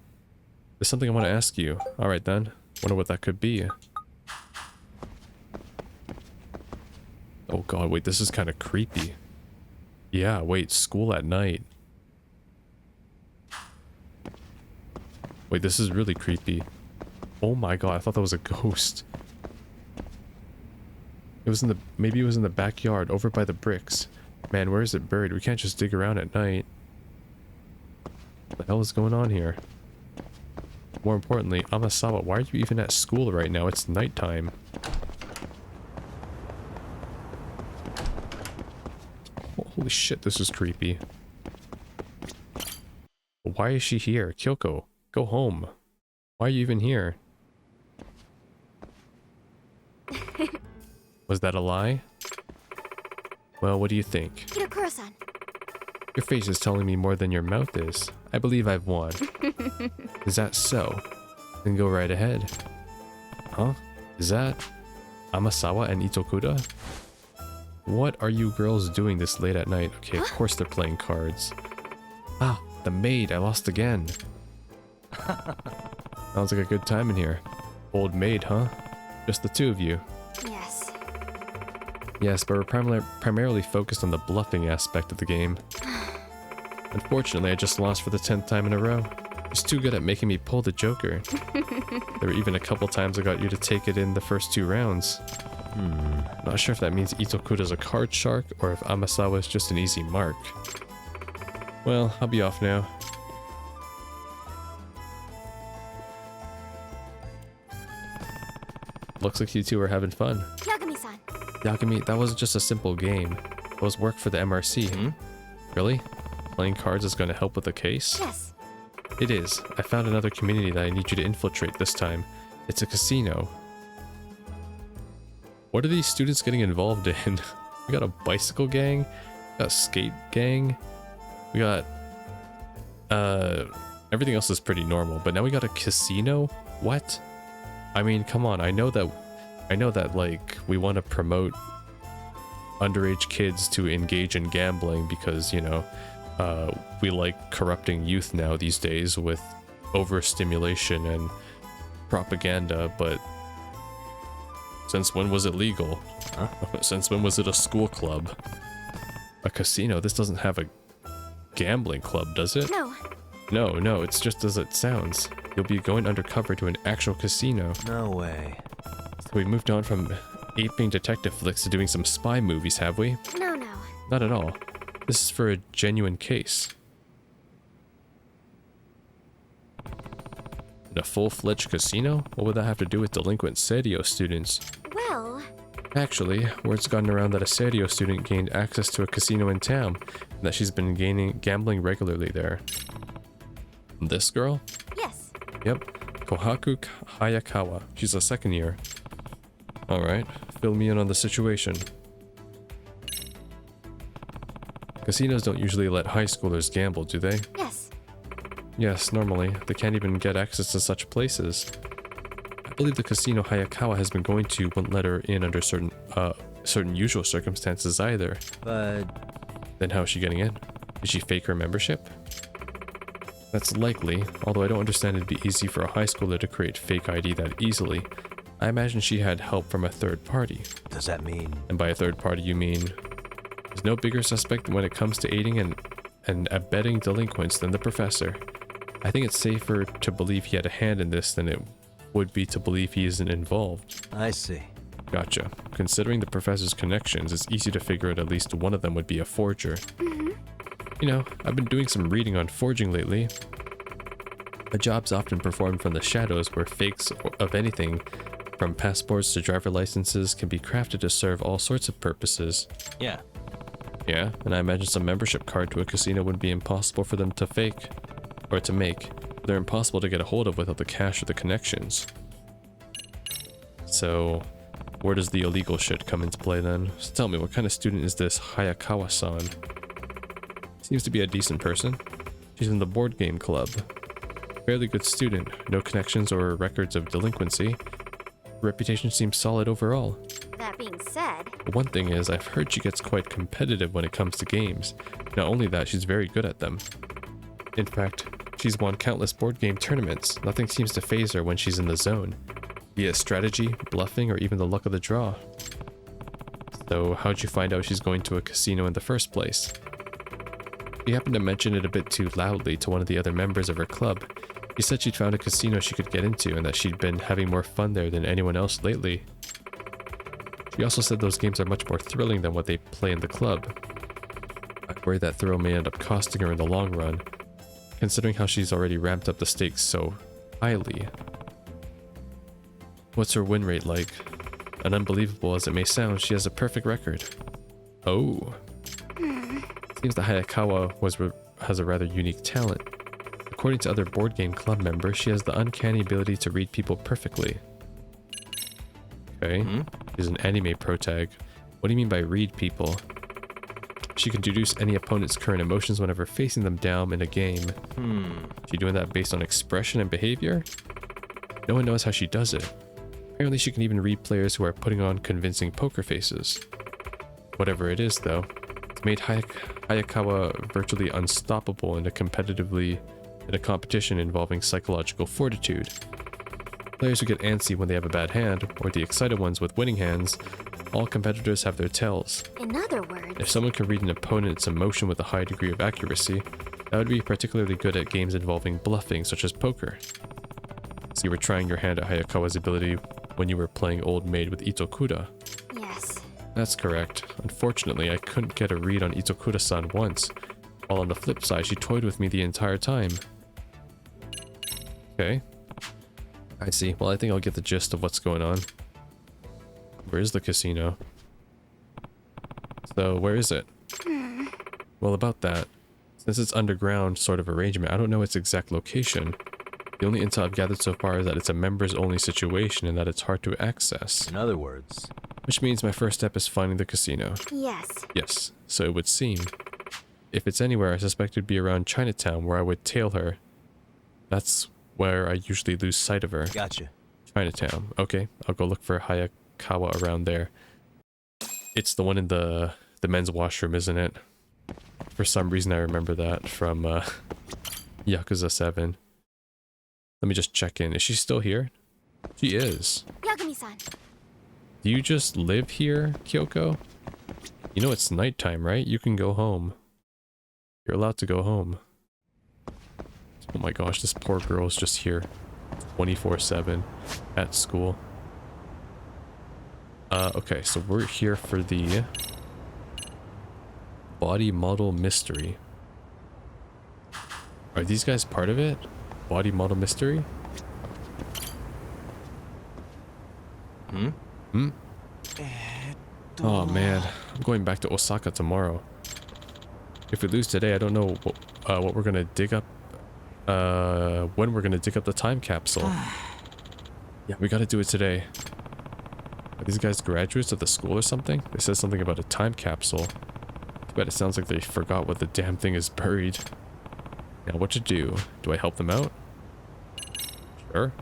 There's something I want to ask you. Alright then. Wonder what that could be. Oh god, wait, this is kind of creepy. Yeah, wait, school at night. Wait, this is really creepy. Oh my god, I thought that was a ghost. It was in the... maybe it was in the backyard, over by the bricks. Man, where is it buried? We can't just dig around at night. What the hell is going on here? More importantly, Amasawa, why are you even at school right now? It's nighttime. Holy shit, this is creepy. Why is she here? Kyoko, go home. Why are you even here? Was that a lie? Well, what do you think? Hirokuro-san. Your face is telling me more than your mouth is. I believe I've won. Is that so? Then go right ahead. Huh? Is that Amasawa and Itokuda? What are you girls doing this late at night? Okay, of course they're playing cards. Ah, the maid, I lost again. Sounds like a good time in here. Old maid, huh? Just the two of you. Yes. Yes, but we're primarily focused on the bluffing aspect of the game. Unfortunately, I just lost for the 10th time in a row. He's too good at making me pull the joker. There were even a couple times I got you to take it in the first 2 rounds. Not sure if that means Itokuda's a card shark or if Amasawa is just an easy mark. Well, I'll be off now. Looks like you two are having fun. Yagami-san. Yagami, that wasn't just a simple game. It was work for the MRC. Really? Playing cards is going to help with the case? Yes. It is. I found another community that I need you to infiltrate this time. It's a casino. What are these students getting involved in? We got a bicycle gang, we got a skate gang, we got everything else is pretty normal, but now we got a casino? What? I mean, come on, I know that like we want to promote underage kids to engage in gambling because, you know, we like corrupting youth now these days with overstimulation and propaganda, but since when was it legal? Huh? Since when was it a school club? A casino? This doesn't have a gambling club, does it? No. No, it's just as it sounds. You'll be going undercover to an actual casino. No way. So we moved on from aping detective flicks to doing some spy movies, have we? No. Not at all. This is for a genuine case. In a full-fledged casino? What would that have to do with delinquent Serio students? Well, Actually, word's gotten around that a Serio student gained access to a casino in town, and that she's been gambling regularly there. This girl? yes. Yep. Kohaku Hayakawa. She's a second year. Alright, fill me in on the situation. Casinos don't usually let high schoolers gamble, do they? Yes. Yes, normally. They can't even get access to such places. I believe the casino Hayakawa has been going to won't let her in under certain usual circumstances either. But Then how is she getting in? Did she fake her membership? That's likely, although I don't understand it'd be easy for a high schooler to create fake ID that easily. I imagine she had help from a third party. does that mean... And by a third party you mean... There's no bigger suspect when it comes to aiding and abetting delinquents than the professor. I think it's safer to believe he had a hand in this than it would be to believe he isn't involved. I see. Gotcha. Considering the professor's connections, it's easy to figure out at least one of them would be a forger. You know, I've been doing some reading on forging lately. A job's often performed from the shadows where fakes of anything, from passports to driver licenses, can be crafted to serve all sorts of purposes. Yeah. Yeah, and I imagine some membership card to a casino would be impossible for them to fake, or to make. They're impossible to get a hold of without the cash or the connections. So, where does the illegal shit come into play then? So tell me, what kind of student is this Hayakawa-san? Seems to be a decent person. She's in the board game club. Fairly good student, no connections or records of delinquency. Reputation seems solid overall. That being said, One thing is, I've heard she gets quite competitive when it comes to games. Not only that, she's very good at them. In fact, she's won countless board game tournaments. Nothing seems to faze her when she's in the zone. Be it strategy, bluffing, or even the luck of the draw. So, how'd you find out she's going to a casino in the first place? She happened to mention it a bit too loudly to one of the other members of her club. She said she'd found a casino she could get into and that she'd been having more fun there than anyone else lately. She also said those games are much more thrilling than what they play in the club. I worry that thrill may end up costing her in the long run, considering how she's already ramped up the stakes so highly. What's her win rate like? And unbelievable as it may sound, she has a perfect record. Oh. Seems that Hayakawa has a rather unique talent. According to other board game club members, she has the uncanny ability to read people perfectly. Okay. She's an anime protag. What do you mean by read people? She can deduce any opponent's current emotions whenever facing them down in a game. She doing that based on expression and behavior? No one knows how she does it. Apparently she can even read players who are putting on convincing poker faces. Whatever it is though, it's made Hayakawa virtually unstoppable in a competition involving psychological fortitude. Players who get antsy when they have a bad hand, or the excited ones with winning hands, all competitors have their tells. in other words, If someone can read an opponent's emotion with a high degree of accuracy, that would be particularly good at games involving bluffing, such as poker. So you were trying your hand at Hayakawa's ability when you were playing Old Maid with Itokura. yes. That's correct. Unfortunately, I couldn't get a read on Itokura-san once, while on the flip side, she toyed with me the entire time. Okay. I see. Well, I think I'll get the gist of what's going on. Where is the casino? So, where is it? Well, about that. Since it's underground sort of arrangement, I don't know its exact location. The only intel I've gathered so far is that it's a members-only situation and that it's hard to access. In other words, Which means my first step is finding the casino. Yes. Yes, so it would seem. If it's anywhere, I suspect it'd be around Chinatown where I would tail her. That's where I usually lose sight of her. gotcha. Chinatown. Okay, I'll go look for Hayakawa around there. It's the one in the men's washroom, isn't it? For some reason I remember that from Yakuza 7. Let me just check in. Is she still here? She is. Yagami-san. Do you just live here, Kyoko? You know it's nighttime, right? You can go home. You're allowed to go home. Oh my gosh, this poor girl is just here 24/7 at school. Okay, so we're here for the body model mystery. Are these guys part of it? Body model mystery? Hmm? Oh man, I'm going back to Osaka tomorrow. If we lose today, I don't know what we're gonna dig up. When we're gonna dig up the time capsule. Yeah, we gotta do it today. Are these guys graduates of the school or something? They said something about a time capsule. Too bad it sounds like they forgot what the damn thing is buried. Now what to do? Do I help them out? Sure.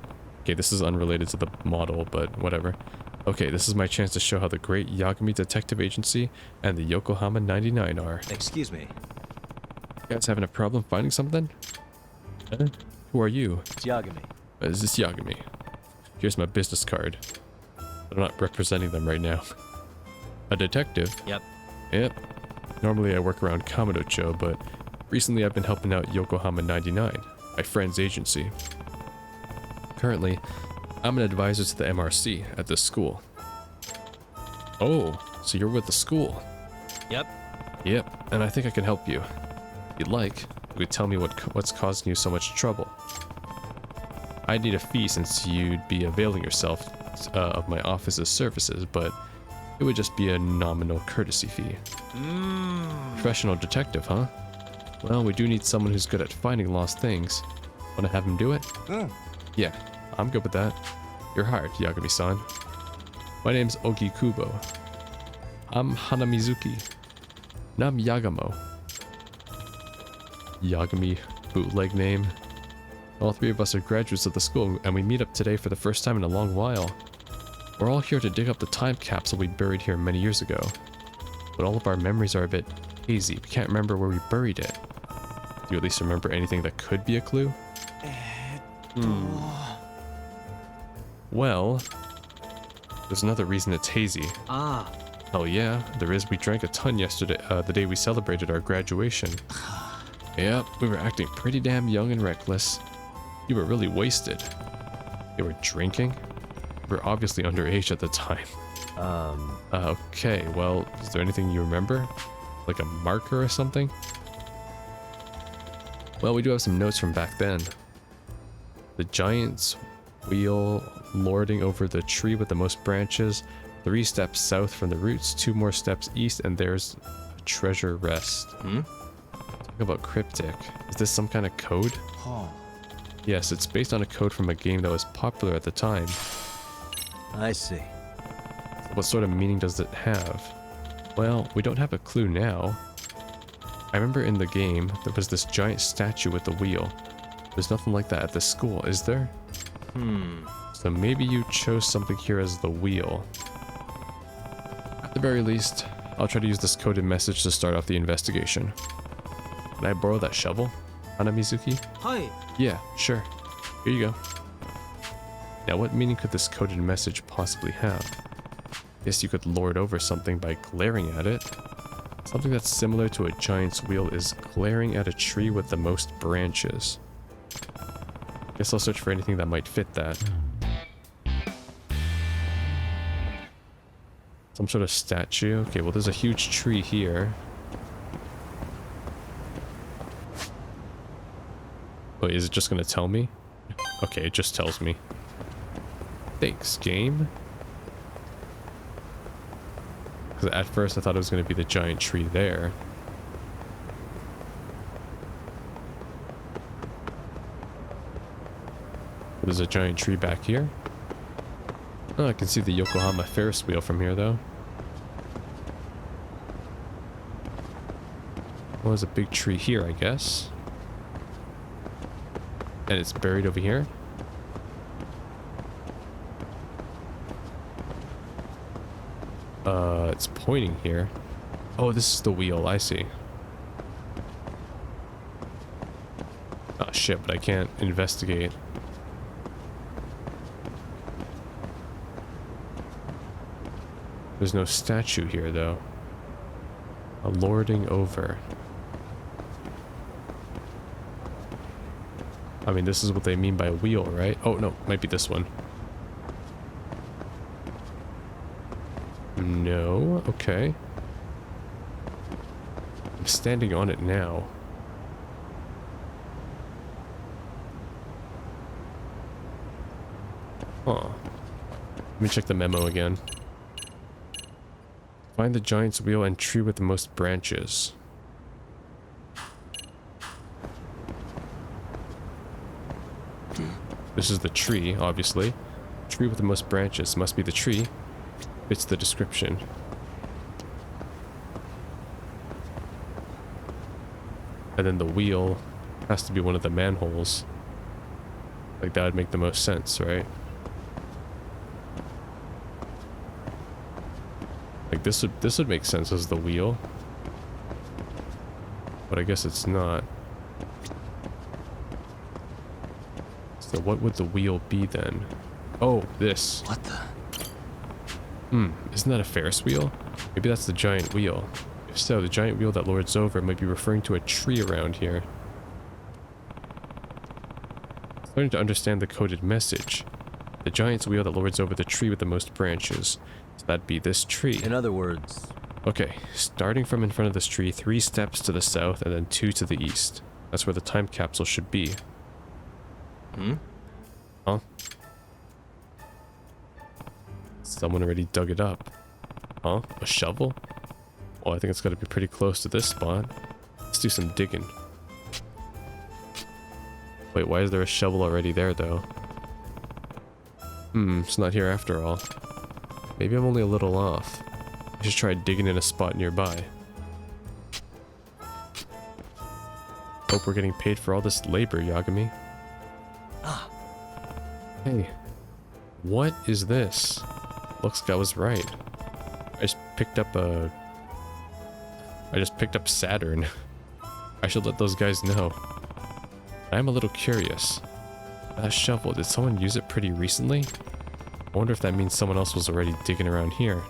Okay, this is unrelated to the model, but whatever. Okay, this is my chance to show how the great Yagami Detective Agency and the Yokohama 99 are. Excuse me. You guys having a problem finding something? Who are you? It's Yagami. Is this Yagami? Here's my business card. I'm not representing them right now. A detective? Yep. Yep. Normally I work around Kamurocho, but recently I've been helping out Yokohama 99, my friend's agency. Currently, I'm an advisor to the MRC at this school. Oh, so you're with the school? Yep. Yep, and I think I can help you. If you'd like, you could tell me what's causing you so much trouble. I'd need a fee since you'd be availing yourself of my office's services, but it would just be a nominal courtesy fee. Professional detective, huh? Well, we do need someone who's good at finding lost things. Want to have him do it? Yeah, I'm good with that. You're hired, Yagami-san. My name's Ogi Kubo. I'm Hanamizuki. Nam Yagamo. Yagami, bootleg name. All three of us are graduates of the school, and we meet up today for the first time in a long while. We're all here to dig up the time capsule we buried here many years ago. But all of our memories are a bit hazy. We can't remember where we buried it. Do you at least remember anything that could be a clue? Well, there's another reason it's hazy. Oh yeah, there is. We drank a ton yesterday, the day we celebrated our graduation. Yep, we were acting pretty damn young and reckless. You were really wasted. You were drinking? We were obviously underage at the time. Okay, well, is there anything you remember? Like a marker or something? Well, we do have some notes from back then. The giant's wheel lording over the tree with the most branches, 3 steps south from the roots, 2 more steps east, and there's a treasure rest. Talk about cryptic. Is this some kind of code? Yes, it's based on a code from a game that was popular at the time. I see. What sort of meaning does it have? Well, we don't have a clue now. I remember in the game, there was this giant statue with the wheel. There's nothing like that at the school, is there? So maybe you chose something here as the wheel. At the very least, I'll try to use this coded message to start off the investigation. Can I borrow that shovel, Hanamizuki? Hi. Yeah, sure. Here you go. Now, what meaning could this coded message possibly have? Guess you could lord over something by glaring at it. Something that's similar to a giant's wheel is glaring at a tree with the most branches. Guess I'll search for anything that might fit that. Some sort of statue. Okay, well there's a huge tree here. Wait, is it just gonna tell me? Okay, it just tells me. Thanks, game. Because at first I thought it was gonna be the giant tree there. There's a giant tree back here. Oh, I can see the Yokohama Ferris wheel from here, though. Well, there's a big tree here, I guess. And it's buried over here. it's pointing here. Oh, this is the wheel. I see. Oh shit, but I can't investigate. There's no statue here, though. A lording over. I mean, this is what they mean by wheel, right? Oh, no, might be this one. No, okay. I'm standing on it now. Huh. Let me check the memo again. Find the giant's wheel and tree with the most branches. This is the tree, obviously. Tree with the most branches must be the tree. Fits the description. And then the wheel has to be one of the manholes. Like that would make the most sense, right? Like this would make sense as the wheel. But I guess it's not. So what would the wheel be then? Oh, this. What the? Isn't that a Ferris wheel? Maybe that's the giant wheel. If so, the giant wheel that lords over might be referring to a tree around here. Starting to understand the coded message. The giant's wheel that lords over the tree with the most branches. So that'd be this tree. In other words... Okay, starting from in front of this tree, 3 steps to the south and then 2 to the east. That's where the time capsule should be. Huh? Someone already dug it up. Huh? A shovel? Well, I think it's got to be pretty close to this spot. Let's do some digging. Wait, why is there a shovel already there, though? It's not here after all. Maybe I'm only a little off. I should try digging in a spot nearby. Hope we're getting paid for all this labor, Yagami. Hey, what is this? Looks like I was right. I just picked up Saturn. I should let those guys know. I'm a little curious. That shovel, did someone use it pretty recently? I wonder if that means someone else was already digging around here.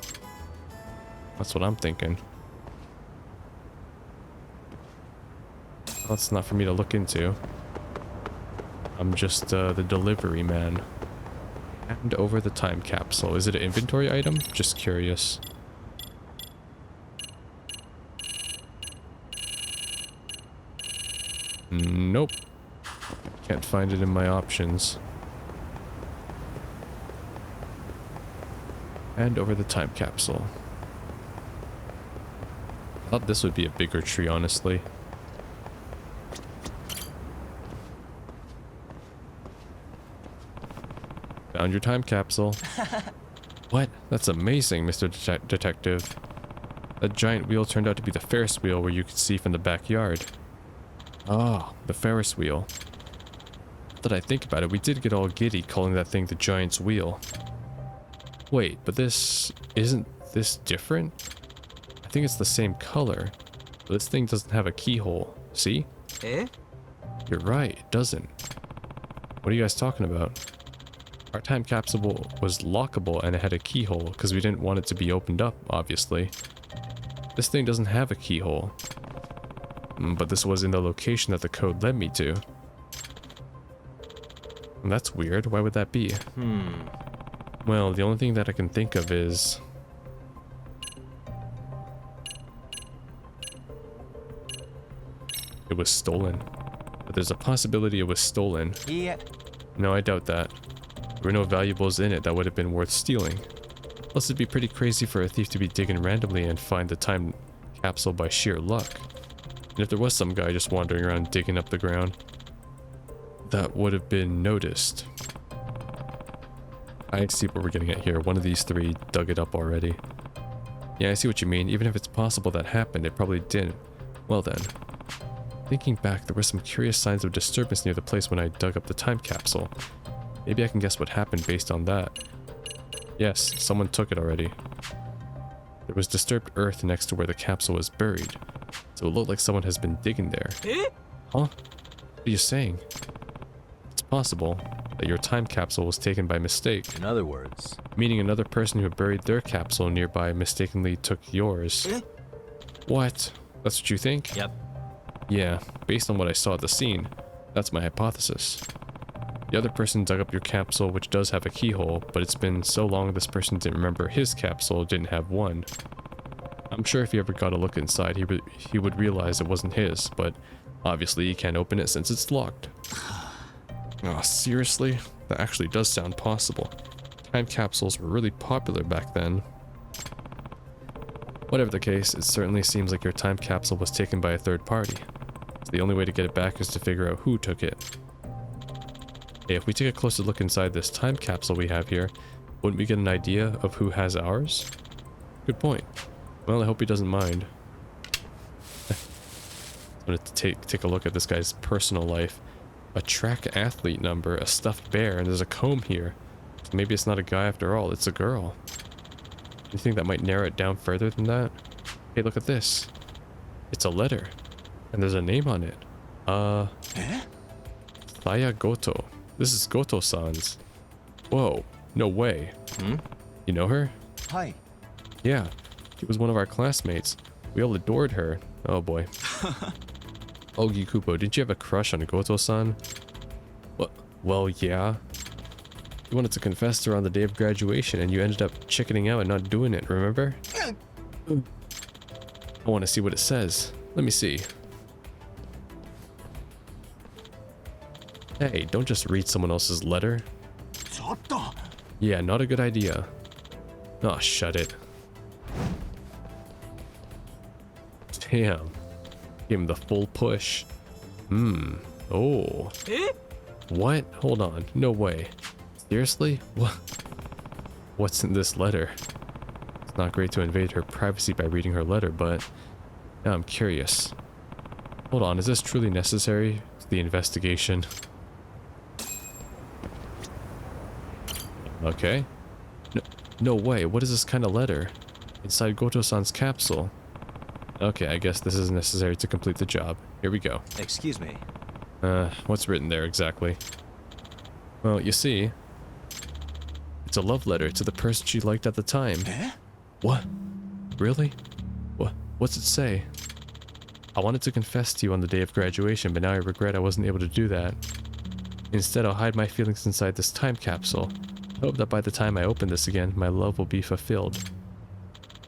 That's what I'm thinking. Well, it's not for me to look into. I'm just the delivery man. Hand over the time capsule. Is it an inventory item? Just curious. Nope. Can't find it in my options. Hand over the time capsule. I thought this would be a bigger tree, honestly. Found your time capsule. What? That's amazing, Mr. Detective. That giant wheel turned out to be the Ferris wheel where you could see from the backyard. Ah, the Ferris wheel. Now that I think about it, we did get all giddy calling that thing the giant's wheel. Wait, but isn't this different? I think it's the same color. But this thing doesn't have a keyhole. See? Eh? You're right, it doesn't. What are you guys talking about? Our time capsule was lockable and it had a keyhole because we didn't want it to be opened up, obviously. This thing doesn't have a keyhole. But this was in the location that the code led me to. And that's weird. Why would that be? Well, the only thing that I can think of is... it was stolen. But there's a possibility it was stolen. Yeah. No, I doubt that. There were no valuables in it that would have been worth stealing. Plus, it'd be pretty crazy for a thief to be digging randomly and find the time capsule by sheer luck. And if there was some guy just wandering around digging up the ground, that would have been noticed. I see what we're getting at here. One of these 3 dug it up already. Yeah, I see what you mean. Even if it's possible that happened, it probably didn't. Well then. Thinking back, there were some curious signs of disturbance near the place when I dug up the time capsule. Maybe I can guess what happened based on that. Yes, someone took it already. There was disturbed earth next to where the capsule was buried, so it looked like someone has been digging there. Huh? What are you saying? It's possible that your time capsule was taken by mistake. In other words, Meaning another person who buried their capsule nearby mistakenly took yours. What? That's what you think? Yep. Yeah, based on what I saw at the scene, that's my hypothesis. The other person dug up your capsule, which does have a keyhole, but it's been so long this person didn't remember his capsule didn't have one. I'm sure if he ever got a look inside, he would realize it wasn't his, but obviously he can't open it since it's locked. Oh, seriously? That actually does sound possible. Time capsules were really popular back then. Whatever the case, it certainly seems like your time capsule was taken by a third party. So the only way to get it back is to figure out who took it. Hey, if we take a closer look inside this time capsule we have here, wouldn't we get an idea of who has ours? Good point. Well, I hope he doesn't mind. I'm gonna take a look at this guy's personal life. A track athlete number, a stuffed bear, and there's a comb here. So maybe it's not a guy after all, it's a girl. You think that might narrow it down further than that? Hey, look at this. It's a letter. And there's a name on it. Saya Goto. This is Goto-san's. Whoa, no way. You know her? Hi. Yeah, she was one of our classmates. We all adored her. Oh boy. Ogi Kupo, didn't you have a crush on Goto-san? Well, yeah. You wanted to confess to her on the day of graduation and you ended up chickening out and not doing it, remember? I want to see what it says. Let me see. Hey, don't just read someone else's letter. Yeah, not a good idea. Oh, shut it. Damn. Give him the full push. Oh. What? Hold on. No way. Seriously? What? What's in this letter? It's not great to invade her privacy by reading her letter, but now I'm curious. Hold on, is this truly necessary to the investigation? Okay. No way, what is this kind of letter? Inside Goto-san's capsule. Okay, I guess this is necessary to complete the job. Here we go. excuse me. What's written there exactly? Well, you see, it's a love letter to the person she liked at the time. What? Really? What's it say? I wanted to confess to you on the day of graduation, but now I regret I wasn't able to do that. Instead, I'll hide my feelings inside this time capsule. I hope that by the time I open this again, my love will be fulfilled.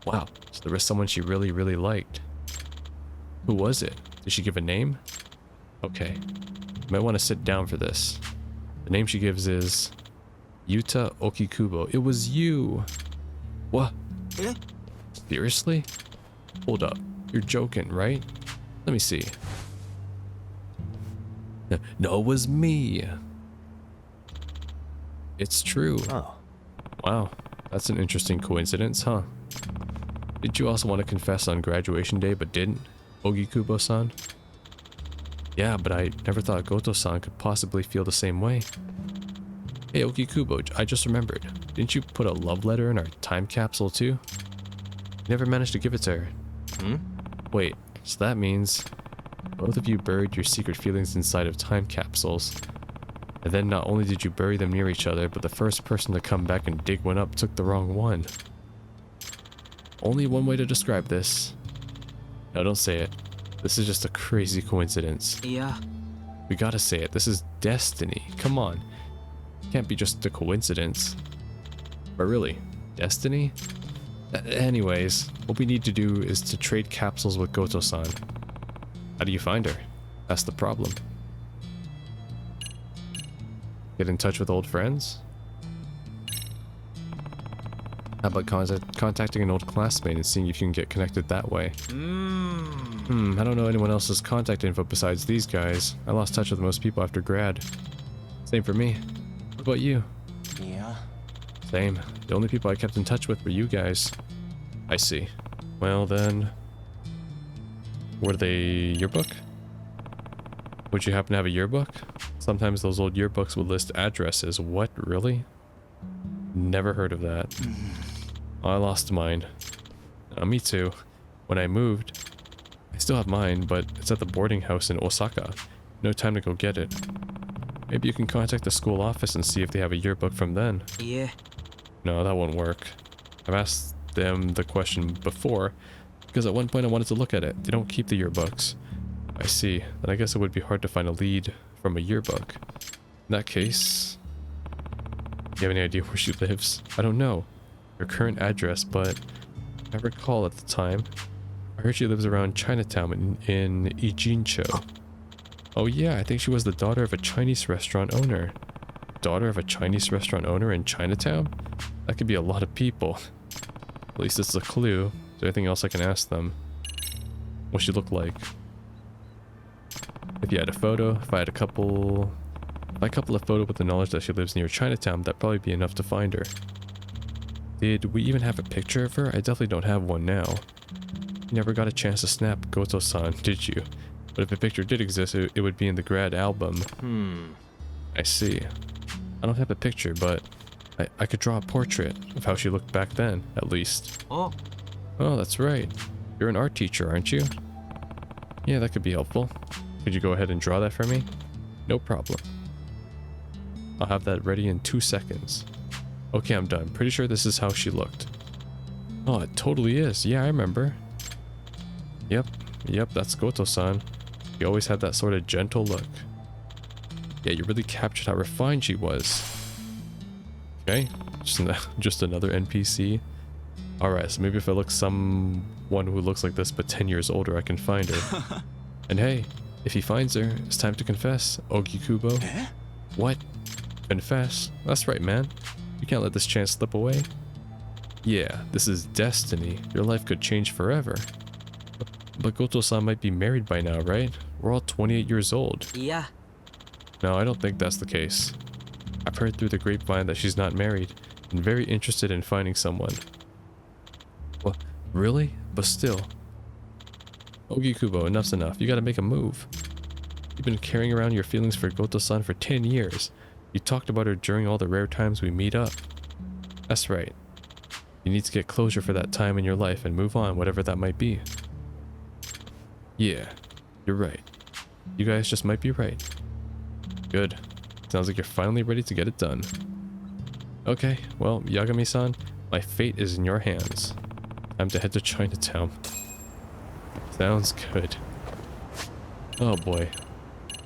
Wow, so there was someone she really, really liked. Who was it? Did she give a name? Okay, you might want to sit down for this. The name she gives is Yuta Okikubo. It was you! What? Seriously? Hold up, you're joking, right? Let me see. No, it was me! It's true. Oh, Wow, that's an interesting coincidence, huh? Did you also want to confess on graduation day but didn't, Ogikubo-san? Yeah, but I never thought Goto-san could possibly feel the same way. Hey Ogikubo, I just remembered. Didn't you put a love letter in our time capsule too? You never managed to give it to her. Wait, so that means both of you buried your secret feelings inside of time capsules. And then not only did you bury them near each other, but the first person to come back and dig one up took the wrong one. Only one way to describe this. No, don't say it. This is just a crazy coincidence. Yeah. We gotta say it. This is destiny. Come on. It can't be just a coincidence. But really, destiny? Anyways, what we need to do is to trade capsules with Goto-san. How do you find her? That's the problem. Get in touch with old friends? How about contacting an old classmate and seeing if you can get connected that way? I don't know anyone else's contact info besides these guys. I lost touch with most people after grad. Same for me. What about you? Yeah. Same. The only people I kept in touch with were you guys. I see. Well then... Were they yearbook? Would you happen to have a yearbook? Sometimes those old yearbooks would list addresses. What, really? Never heard of that. I lost mine. Me too. When I moved, I still have mine, but it's at the boarding house in Osaka. No time to go get it. Maybe you can contact the school office and see if they have a yearbook from then. Yeah. No, that won't work. I've asked them the question before, because at one point I wanted to look at it. They don't keep the yearbooks. I see. Then I guess it would be hard to find a lead from a yearbook. In that case... Do you have any idea where she lives? I don't know her current address, but I recall at the time, I heard she lives around Chinatown in Ijincho. Oh yeah, I think she was the daughter of a Chinese restaurant owner. Daughter of a Chinese restaurant owner in Chinatown? That could be a lot of people. At least it's a clue. Is there anything else I can ask them? What she look like? If you had a photo, if I couple a photo with the knowledge that she lives near Chinatown, that'd probably be enough to find her. Did we even have a picture of her? I definitely don't have one now. You never got a chance to snap Goto-san, did you? But if a picture did exist, it would be in the grad album. I see. I don't have a picture, but I could draw a portrait of how she looked back then, at least. Oh. Oh, that's right. You're an art teacher, aren't you? Yeah, that could be helpful. Could you go ahead and draw that for me? No problem. I'll have that ready in 2 seconds. Okay, I'm done. Pretty sure this is how she looked. Oh, it totally is. Yeah, I remember. Yep, that's Goto-san. She always had that sort of gentle look. Yeah, you really captured how refined she was. Okay, just another NPC. Alright, so maybe if I look someone who looks like this but 10 years older, I can find her. And hey, if he finds her, it's time to confess, Ogikubo. What? Confess? That's right, man. You can't let this chance slip away. Yeah, this is destiny. Your life could change forever. But Goto-san might be married by now, right? We're all 28 years old. Yeah. No, I don't think that's the case. I've heard through the grapevine that she's not married and very interested in finding someone. Well, really? But still. Ogikubo, enough's enough. You gotta make a move. You've been carrying around your feelings for Goto-san for 10 years. You talked about her during all the rare times we meet up. That's right. You need to get closure for that time in your life and move on, whatever that might be. Yeah, you're right. You guys just might be right. Good. Sounds like you're finally ready to get it done. Okay, well, Yagami-san, my fate is in your hands. Time to head to Chinatown. Sounds good. Oh boy.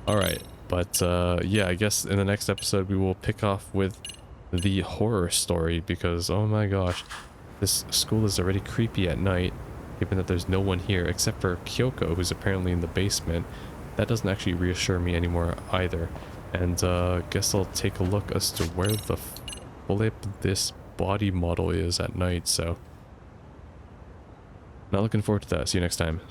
Alright, but yeah, I guess in the next episode we will pick off with the horror story because, oh my gosh, this school is already creepy at night, given that there's no one here except for Kyoko, who's apparently in the basement. That doesn't actually reassure me anymore either. And guess I'll take a look as to where the flip this body model is at night, so not looking forward to that. See you next time.